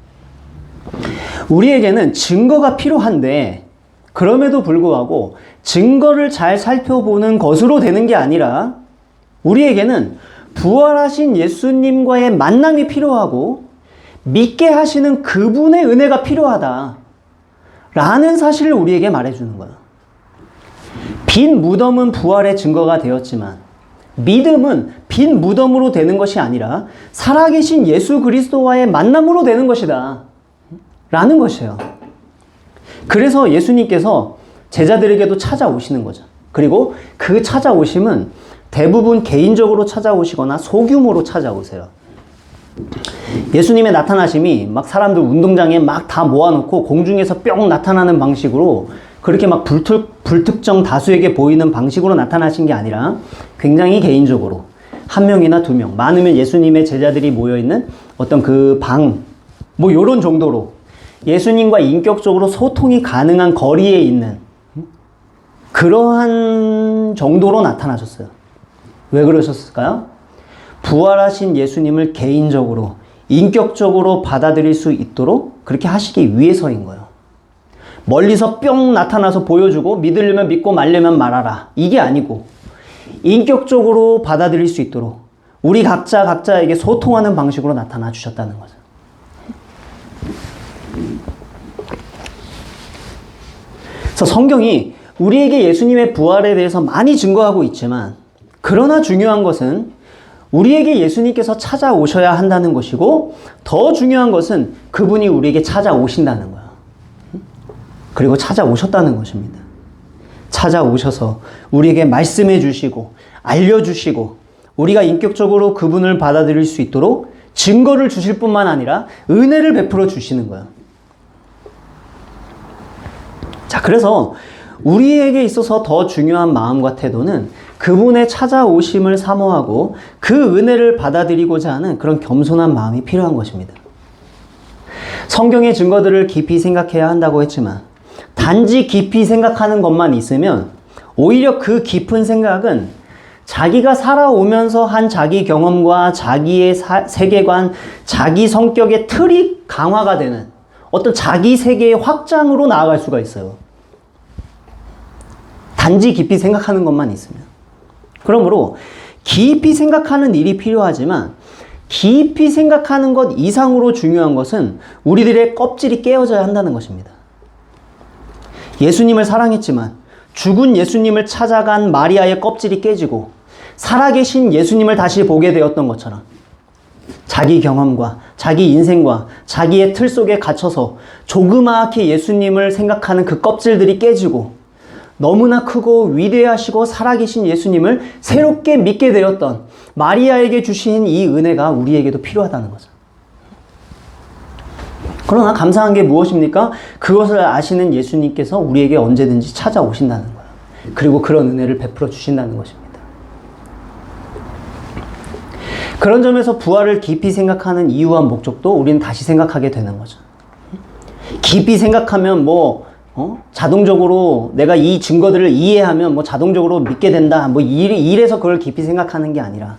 우리에게는 증거가 필요한데 그럼에도 불구하고 증거를 잘 살펴보는 것으로 되는 게 아니라 우리에게는 부활하신 예수님과의 만남이 필요하고 믿게 하시는 그분의 은혜가 필요하다 라는 사실을 우리에게 말해주는 거예요. 빈 무덤은 부활의 증거가 되었지만 믿음은 빈 무덤으로 되는 것이 아니라 살아계신 예수 그리스도와의 만남으로 되는 것이다 라는 것이에요. 그래서 예수님께서 제자들에게도 찾아오시는 거죠. 그리고 그 찾아오심은 대부분 개인적으로 찾아오시거나 소규모로 찾아오세요. 예수님의 나타나심이 막 사람들 운동장에 막 다 모아놓고 공중에서 뿅 나타나는 방식으로 그렇게 막 불특정 다수에게 보이는 방식으로 나타나신 게 아니라 굉장히 개인적으로 한 명이나 두 명, 많으면 예수님의 제자들이 모여있는 어떤 그 방, 뭐 요런 정도로 예수님과 인격적으로 소통이 가능한 거리에 있는 그러한 정도로 나타나셨어요. 왜 그러셨을까요? 부활하신 예수님을 개인적으로, 인격적으로 받아들일 수 있도록 그렇게 하시기 위해서인 거예요. 멀리서 뿅 나타나서 보여주고 믿으려면 믿고 말려면 말아라. 이게 아니고 인격적으로 받아들일 수 있도록 우리 각자에게 소통하는 방식으로 나타나 주셨다는 거죠. 그래서 성경이 우리에게 예수님의 부활에 대해서 많이 증거하고 있지만 그러나 중요한 것은 우리에게 예수님께서 찾아오셔야 한다는 것이고 더 중요한 것은 그분이 우리에게 찾아오신다는 거예요. 그리고 찾아오셨다는 것입니다. 찾아오셔서 우리에게 말씀해 주시고 알려주시고 우리가 인격적으로 그분을 받아들일 수 있도록 증거를 주실 뿐만 아니라 은혜를 베풀어 주시는 거예요. 자, 그래서 우리에게 있어서 더 중요한 마음과 태도는 그분의 찾아오심을 사모하고 그 은혜를 받아들이고자 하는 그런 겸손한 마음이 필요한 것입니다. 성경의 증거들을 깊이 생각해야 한다고 했지만 단지 깊이 생각하는 것만 있으면 오히려 그 깊은 생각은 자기가 살아오면서 한 자기 경험과 자기의 세계관, 자기 성격의 틀이 강화가 되는 어떤 자기 세계의 확장으로 나아갈 수가 있어요. 단지 깊이 생각하는 것만 있으면. 그러므로 깊이 생각하는 일이 필요하지만 깊이 생각하는 것 이상으로 중요한 것은 우리들의 껍질이 깨어져야 한다는 것입니다. 예수님을 사랑했지만 죽은 예수님을 찾아간 마리아의 껍질이 깨지고 살아계신 예수님을 다시 보게 되었던 것처럼 자기 경험과 자기 인생과 자기의 틀 속에 갇혀서 조그맣게 예수님을 생각하는 그 껍질들이 깨지고 너무나 크고 위대하시고 살아계신 예수님을 새롭게 믿게 되었던 마리아에게 주신 이 은혜가 우리에게도 필요하다는 거죠. 그러나 감사한 게 무엇입니까? 그것을 아시는 예수님께서 우리에게 언제든지 찾아오신다는 거예요. 그리고 그런 은혜를 베풀어 주신다는 것입니다. 그런 점에서 부활을 깊이 생각하는 이유와 목적도 우리는 다시 생각하게 되는 거죠. 깊이 생각하면 자동적으로 내가 이 증거들을 이해하면 자동적으로 믿게 된다. 이래서 그걸 깊이 생각하는 게 아니라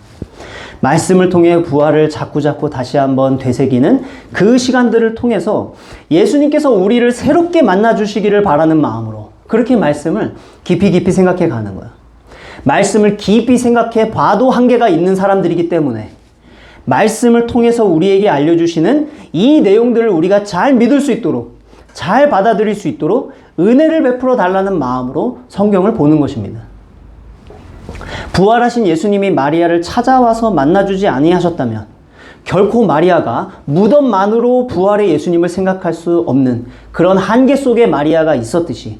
말씀을 통해 부활을 자꾸자꾸 다시 한번 되새기는 그 시간들을 통해서 예수님께서 우리를 새롭게 만나주시기를 바라는 마음으로 그렇게 말씀을 깊이 생각해 가는 거야. 말씀을 깊이 생각해 봐도 한계가 있는 사람들이기 때문에 말씀을 통해서 우리에게 알려주시는 이 내용들을 우리가 잘 믿을 수 있도록, 잘 받아들일 수 있도록 은혜를 베풀어 달라는 마음으로 성경을 보는 것입니다. 부활하신 예수님이 마리아를 찾아와서 만나주지 아니하셨다면 결코 마리아가 무덤만으로 부활의 예수님을 생각할 수 없는 그런 한계 속에 마리아가 있었듯이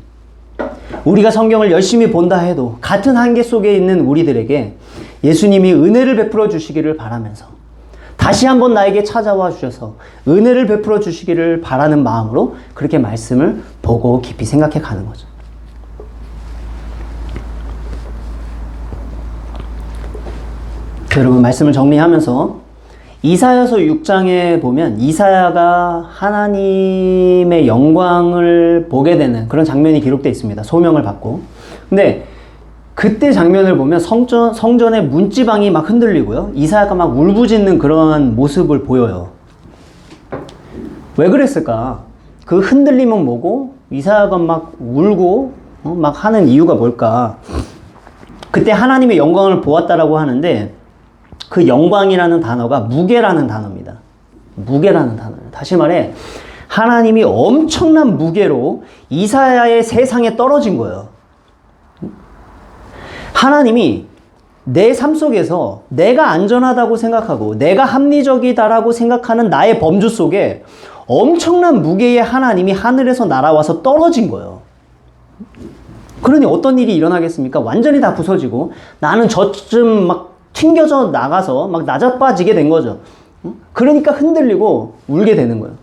우리가 성경을 열심히 본다 해도 같은 한계 속에 있는 우리들에게 예수님이 은혜를 베풀어 주시기를 바라면서 다시 한번 나에게 찾아와 주셔서 은혜를 베풀어 주시기를 바라는 마음으로 그렇게 말씀을 보고 깊이 생각해 가는 거죠. 여러분, 말씀을 정리하면서 이사야서 6장에 보면 이사야가 하나님의 영광을 보게 되는 그런 장면이 기록되어 있습니다. 소명을 받고. 근데 그때 장면을 보면 성전의 문지방이 막 흔들리고요. 이사야가 막 울부짖는 그런 모습을 보여요. 왜 그랬을까? 그 흔들림은 뭐고 이사야가 막 울고 막 하는 이유가 뭘까? 그때 하나님의 영광을 보았다라고 하는데 그 영광이라는 단어가 무게라는 단어입니다. 무게라는 단어예요. 다시 말해 하나님이 엄청난 무게로 이사야의 세상에 떨어진 거예요. 하나님이 내 삶 속에서 내가 안전하다고 생각하고 내가 합리적이다라고 생각하는 나의 범주 속에 엄청난 무게의 하나님이 하늘에서 날아와서 떨어진 거예요. 그러니 어떤 일이 일어나겠습니까? 완전히 다 부서지고 나는 저쯤 막 튕겨져 나가서 막 나자빠지게 된 거죠. 그러니까 흔들리고 울게 되는 거예요.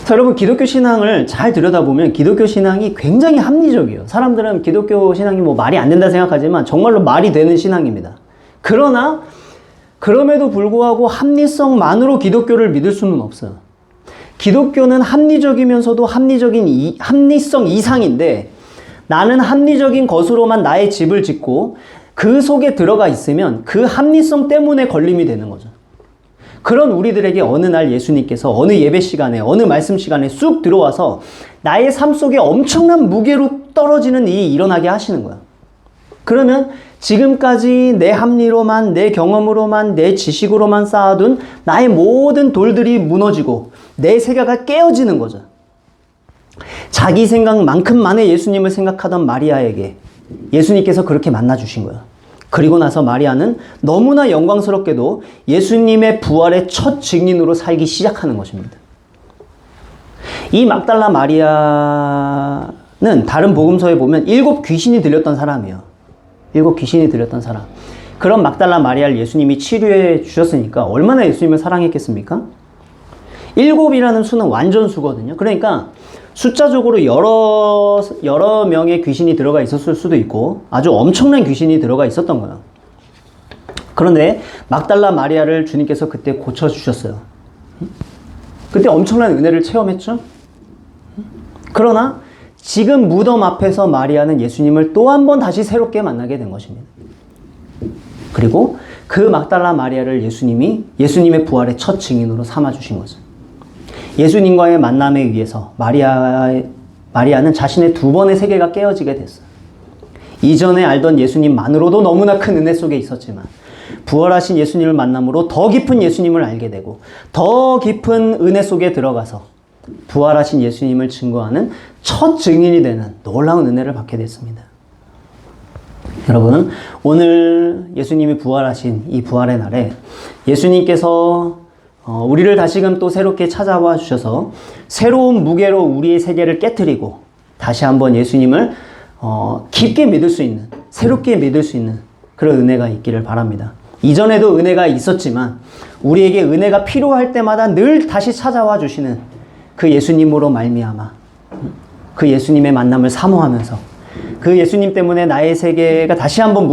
자, 여러분, 기독교 신앙을 잘 들여다보면 기독교 신앙이 굉장히 합리적이에요. 사람들은 기독교 신앙이 뭐 말이 안 된다 생각하지만 정말로 말이 되는 신앙입니다. 그러나 그럼에도 불구하고 합리성만으로 기독교를 믿을 수는 없어요. 기독교는 합리적이면서도 합리성 이상인데 나는 합리적인 것으로만 나의 집을 짓고 그 속에 들어가 있으면 그 합리성 때문에 걸림이 되는 거죠. 그런 우리들에게 어느 날 예수님께서 어느 예배 시간에 어느 말씀 시간에 쑥 들어와서 나의 삶 속에 엄청난 무게로 떨어지는 일이 일어나게 하시는 거야. 그러면 지금까지 내 합리로만, 내 경험으로만, 내 지식으로만 쌓아둔 나의 모든 돌들이 무너지고 내 세계가 깨어지는 거죠. 자기 생각만큼만의 예수님을 생각하던 마리아에게 예수님께서 그렇게 만나주신 거예요. 그리고 나서 마리아는 너무나 영광스럽게도 예수님의 부활의 첫 증인으로 살기 시작하는 것입니다. 이 막달라 마리아는 다른 복음서에 보면 7 귀신이 들렸던 사람이에요. 7 귀신이 들렸던 사람. 그런 막달라 마리아를 예수님이 치료해 주셨으니까 얼마나 예수님을 사랑했겠습니까? 7이라는 수는 완전수거든요. 그러니까 숫자적으로 여러 명의 귀신이 들어가 있었을 수도 있고 아주 엄청난 귀신이 들어가 있었던 거예요. 그런데 막달라 마리아를 주님께서 그때 고쳐주셨어요. 그때 엄청난 은혜를 체험했죠. 그러나 지금 무덤 앞에서 마리아는 예수님을 또 한 번 다시 새롭게 만나게 된 것입니다. 그리고 그 막달라 마리아를 예수님의 부활의 첫 증인으로 삼아주신 거죠. 예수님과의 만남에 의해서 마리아는 자신의 2번의 세계가 깨어지게 됐어요. 이전에 알던 예수님만으로도 너무나 큰 은혜 속에 있었지만 부활하신 예수님을 만남으로 더 깊은 예수님을 알게 되고 더 깊은 은혜 속에 들어가서 부활하신 예수님을 증거하는 첫 증인이 되는 놀라운 은혜를 받게 됐습니다. 여러분, 오늘 예수님이 부활하신 이 부활의 날에 예수님께서 우리를 다시금 또 새롭게 찾아와 주셔서 새로운 무게로 우리의 세계를 깨트리고 다시 한번 예수님을 깊게 믿을 수 있는, 새롭게 믿을 수 있는 그런 은혜가 있기를 바랍니다. 이전에도 은혜가 있었지만 우리에게 은혜가 필요할 때마다 늘 다시 찾아와 주시는 그 예수님으로 말미암아 그 예수님의 만남을 사모하면서 그 예수님 때문에 나의 세계가 다시 한번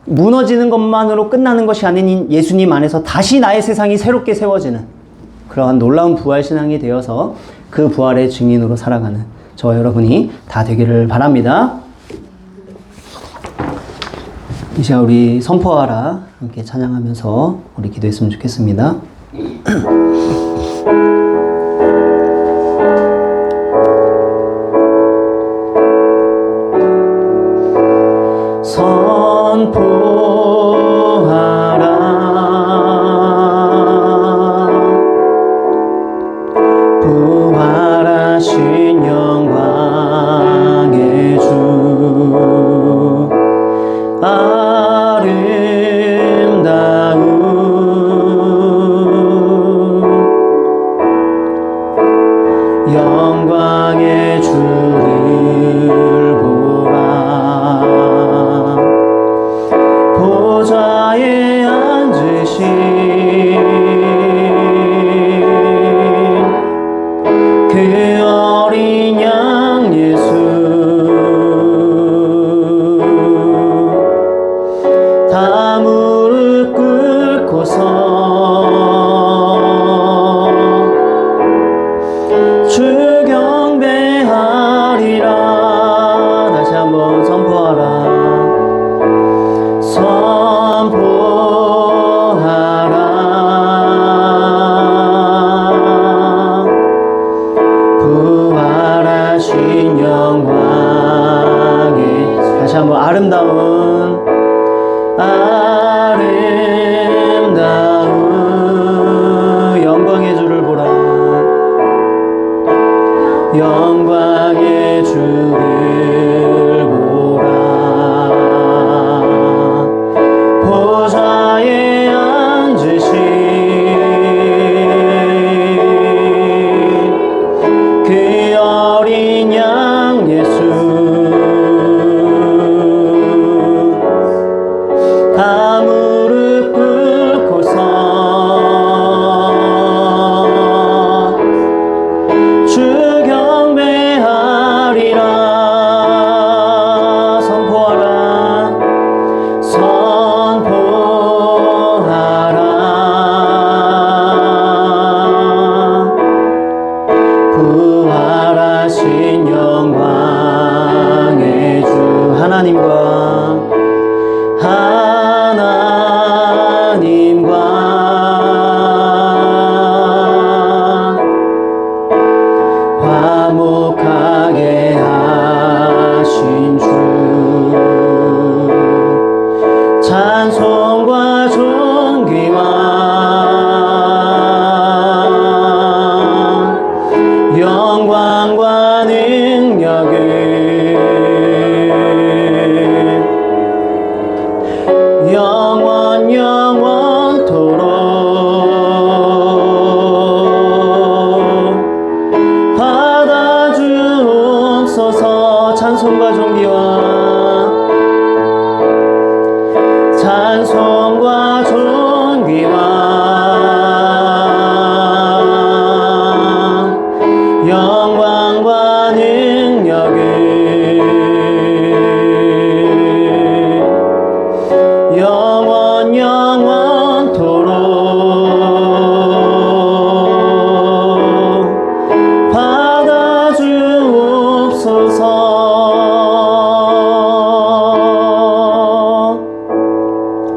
무너지는 것만으로 끝나는 것이 아닌 예수님 안에서 다시 나의 세상이 새롭게 세워지는 그러한 놀라운 부활신앙이 되어서 그 부활의 증인으로 살아가는 저와 여러분이 다 되기를 바랍니다. 이 시간 우리 선포하라 함께 찬양하면서 우리 기도했으면 좋겠습니다. 선포하라 부활하신 영광의 주 아름다운 영광의 주를 보라 보좌에 앉으신 그 어린 양 예수 다 무릎 꿇고서 주 경배하리라. 다시 한번 선포하라. 선포하라 부활하신 영광의 다시 한번 아름다운 영광의 주를 보라 영광의 주를 보라 보좌에 앉으신 그 어린 양 예수 다 무릎 꿇고서 주 경배하리라. 선포하라 선포하라 부활하신 영광의 주 하나님과 화목하게 하신 주 찬송과 존귀와 영광과 능력을 영원토록 받아주옵소서. 찬송과 존귀와 영광과 능력을 영원토록 받아주옵소서.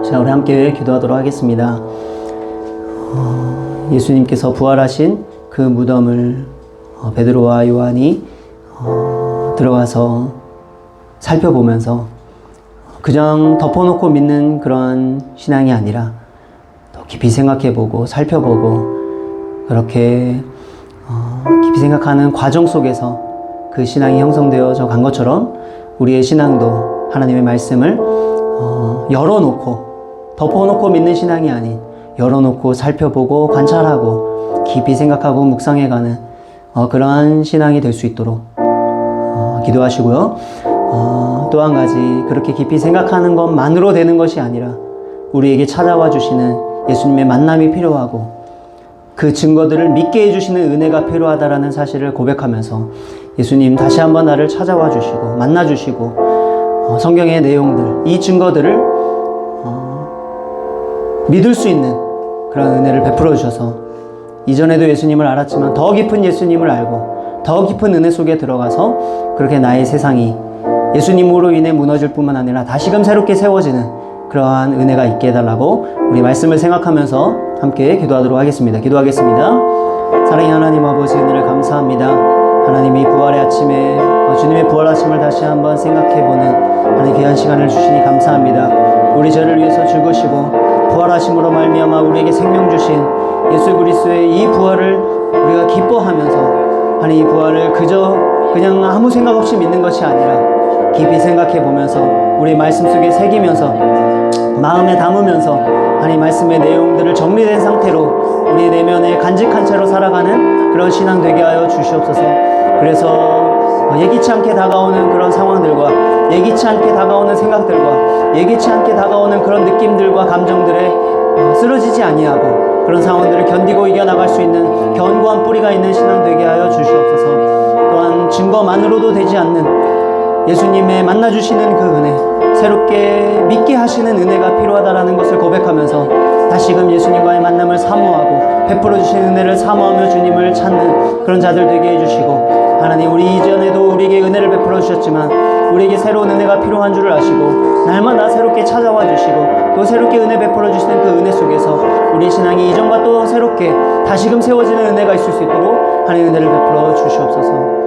자, 우리 함께 기도하도록 하겠습니다. 예수님께서 부활하신 그 무덤을 베드로와 요한이 들어가서 살펴보면서 그냥 덮어놓고 믿는 그런 신앙이 아니라 더 깊이 생각해보고 살펴보고 그렇게 깊이 생각하는 과정 속에서 그 신앙이 형성되어져 간 것처럼 우리의 신앙도 하나님의 말씀을 열어놓고 덮어놓고 믿는 신앙이 아닌 열어놓고 살펴보고 관찰하고 깊이 생각하고 묵상해가는 그러한 신앙이 될 수 있도록 기도하시고요. 또 한 가지 그렇게 깊이 생각하는 것만으로 되는 것이 아니라 우리에게 찾아와 주시는 예수님의 만남이 필요하고 그 증거들을 믿게 해주시는 은혜가 필요하다라는 사실을 고백하면서 예수님 다시 한번 나를 찾아와 주시고 만나 주시고 성경의 내용들 이 증거들을 믿을 수 있는 그런 은혜를 베풀어 주셔서 이전에도 예수님을 알았지만 더 깊은 예수님을 알고 더 깊은 은혜 속에 들어가서 그렇게 나의 세상이 예수님으로 인해 무너질 뿐만 아니라 다시금 새롭게 세워지는 그러한 은혜가 있게 해달라고 우리 말씀을 생각하면서 함께 기도하도록 하겠습니다. 기도하겠습니다. 사랑의 하나님 아버지, 은혜를 감사합니다. 하나님이 부활의 아침에 주님의 부활하심을 다시 한번 생각해보는 하나님 귀한 시간을 주시니 감사합니다. 우리 죄를 위해서 죽으시고 부활하심으로 말미암아 우리에게 생명 주신 예수 그리스도의 이 부활을 우리가 기뻐하면서 하나님 이 부활을 그냥 아무 생각 없이 믿는 것이 아니라 깊이 생각해보면서 우리 말씀 속에 새기면서 마음에 담으면서 하나님 말씀의 내용들을 정리된 상태로 우리 내면에 간직한 채로 살아가는 그런 신앙 되게 하여 주시옵소서. 그래서 예기치 않게 다가오는 그런 상황들과 예기치 않게 다가오는 생각들과 예기치 않게 다가오는 그런 느낌들과 감정들에 쓰러지지 아니하고 그런 상황들을 견디고 이겨나갈 수 있는 견고한 뿌리가 있는 신앙 되게 하여 주시옵소서. 또한 증거만으로도 되지 않는 예수님의 만나주시는 그 은혜, 새롭게 믿게 하시는 은혜가 필요하다라는 것을 고백하면서 다시금 예수님과의 만남을 사모하고 베풀어 주신 은혜를 사모하며 주님을 찾는 그런 자들 되게 해주시고, 하나님 우리 이전에도 우리에게 은혜를 베풀어 주셨지만 우리에게 새로운 은혜가 필요한 줄을 아시고 날마다 새롭게 찾아와 주시고 또 새롭게 은혜 베풀어 주시는 그 은혜 속에서 우리 신앙이 이전과 또 새롭게 다시금 세워지는 은혜가 있을 수 있도록 하나님 은혜를 베풀어 주시옵소서.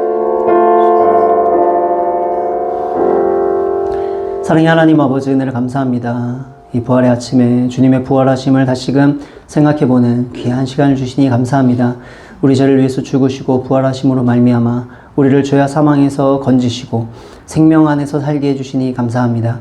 사랑의 하나님 아버지, 은혜를 감사합니다. 이 부활의 아침에 주님의 부활하심을 다시금 생각해보는 귀한 시간을 주시니 감사합니다. 우리 죄를 위해서 죽으시고 부활하심으로 말미암아 우리를 죄와 사망에서 건지시고 생명 안에서 살게 해주시니 감사합니다.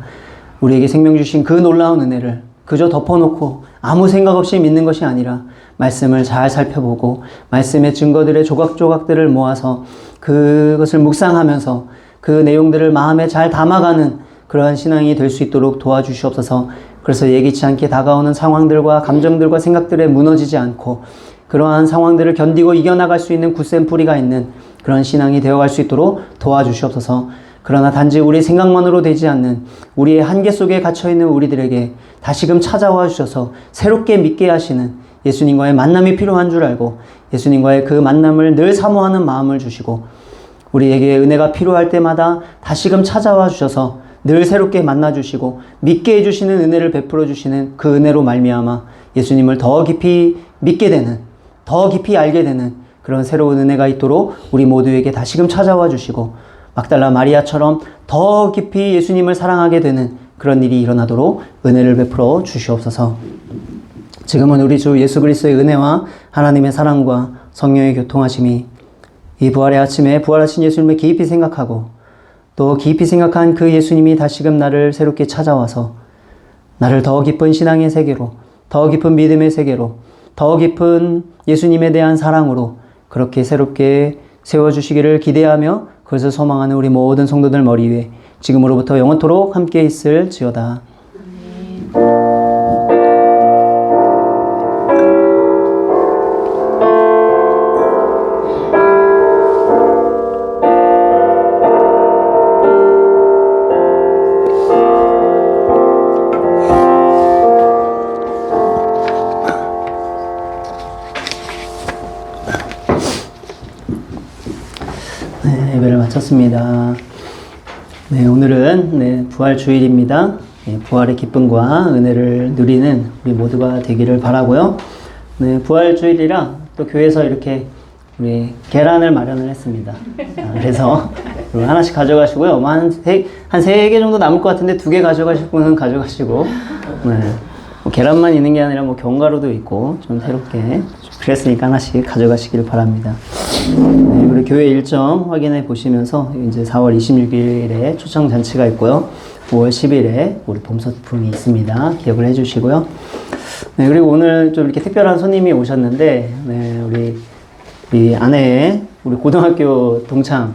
우리에게 생명 주신 그 놀라운 은혜를 그저 덮어놓고 아무 생각 없이 믿는 것이 아니라 말씀을 잘 살펴보고 말씀의 증거들의 조각조각들을 모아서 그것을 묵상하면서 그 내용들을 마음에 잘 담아가는 그러한 신앙이 될 수 있도록 도와주시옵소서. 그래서 예기치 않게 다가오는 상황들과 감정들과 생각들에 무너지지 않고 그러한 상황들을 견디고 이겨나갈 수 있는 굳센 뿌리가 있는 그런 신앙이 되어갈 수 있도록 도와주시옵소서. 그러나 단지 우리 생각만으로 되지 않는 우리의 한계 속에 갇혀있는 우리들에게 다시금 찾아와 주셔서 새롭게 믿게 하시는 예수님과의 만남이 필요한 줄 알고 예수님과의 그 만남을 늘 사모하는 마음을 주시고 우리에게 은혜가 필요할 때마다 다시금 찾아와 주셔서 늘 새롭게 만나주시고 믿게 해주시는 은혜를 베풀어 주시는 그 은혜로 말미암아 예수님을 더 깊이 믿게 되는, 더 깊이 알게 되는 그런 새로운 은혜가 있도록 우리 모두에게 다시금 찾아와 주시고 막달라 마리아처럼 더 깊이 예수님을 사랑하게 되는 그런 일이 일어나도록 은혜를 베풀어 주시옵소서. 지금은 우리 주 예수 그리스도의 은혜와 하나님의 사랑과 성령의 교통하심이 이 부활의 아침에 부활하신 예수님을 깊이 생각하고 또 깊이 생각한 그 예수님이 다시금 나를 새롭게 찾아와서 나를 더 깊은 신앙의 세계로, 더 깊은 믿음의 세계로, 더 깊은 예수님에 대한 사랑으로 그렇게 새롭게 세워주시기를 기대하며 그것을 소망하는 우리 모든 성도들 머리 위에 지금으로부터 영원토록 함께 있을지어다. 예배를 마쳤습니다. 네, 오늘은 부활 주일입니다. 부활의 기쁨과 은혜를 누리는 우리 모두가 되기를 바라고요. 네, 부활 주일이라 또 교회에서 이렇게 우리 계란을 마련을 했습니다. 그래서 하나씩 가져가시고요. 한 3개 정도 남을 것 같은데 2개 가져가실 분은 가져가시고, 네, 계란만 있는 게 아니라 견과류도 있고 좀 새롭게 그랬으니까 하나씩 가져가시길 바랍니다. 네, 우리 교회 일정 확인해 보시면서 이제 4월 26일에 초청 잔치가 있고요. 5월 10일에 우리 봄 소풍이 있습니다. 기억을 해 주시고요. 네, 그리고 오늘 좀 이렇게 특별한 손님이 오셨는데, 네, 우리 아내의 우리 고등학교 동창,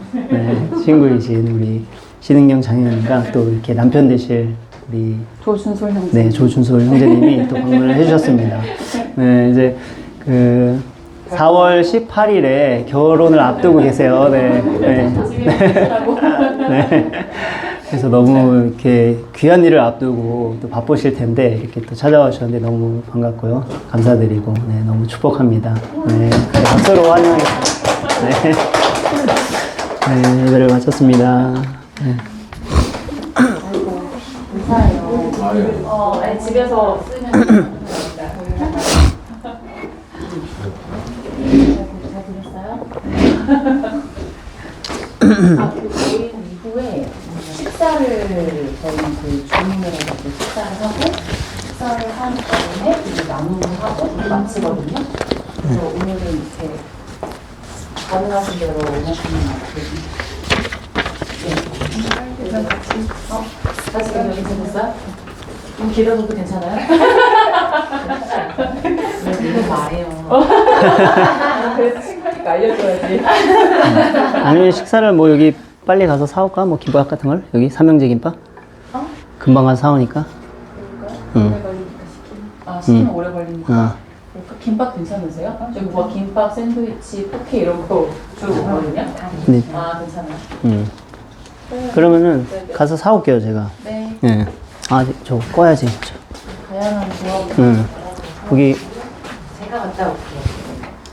친구이신 우리 신은경 장현이가 또 이렇게 남편 되실 우리 조준솔 형제. 네, 조준솔 형제님이 또 방문을 해주셨습니다. 네, 이제 4월 18일에 결혼을 앞두고 계세요. 네. 그래서 너무 이렇게 귀한 일을 앞두고 또 바쁘실 텐데 이렇게 또 찾아와 주셨는데 너무 반갑고요. 감사드리고, 네, 너무 축복합니다. 네, 박수로 환영하겠습니다. 네. 네, 예배를 마쳤습니다. 네. 감사해요. 아니, 집에서 쓰면 됩니다. 잘 들었어요? 아, 그리고 저희는 이후에 식사를 저희는 그 주문을 해가지고 식사를 식사를 한 다음에 이제 나눔을 하고 마치거든요. 그래서 오늘은 이렇게 가능하신 대로 하시면 되거든요. 네. 같이 여기 있었어요? 좀 길어져도 괜찮아요? 이거 말해요. 그래서 친구니까 알려줘야지. 아니면 식사를 뭐 여기 빨리 가서 사올까? 뭐 김밥 같은 걸? 여기 삼형제 김밥? 금방 가서 사오니까. 응. 오래 걸리니까 시키면. 시키면 오래 걸리니까. 김밥 괜찮으세요? 저기 뭐 김밥, 샌드위치, 포케 이런 거 주로 먹거든요. 네. 괜찮아요. 그러면은 가서 사올게요, 제가. 네. 예. 아, 저 꺼야지. 다양한 조합. 거기 제가 갔다 올게요.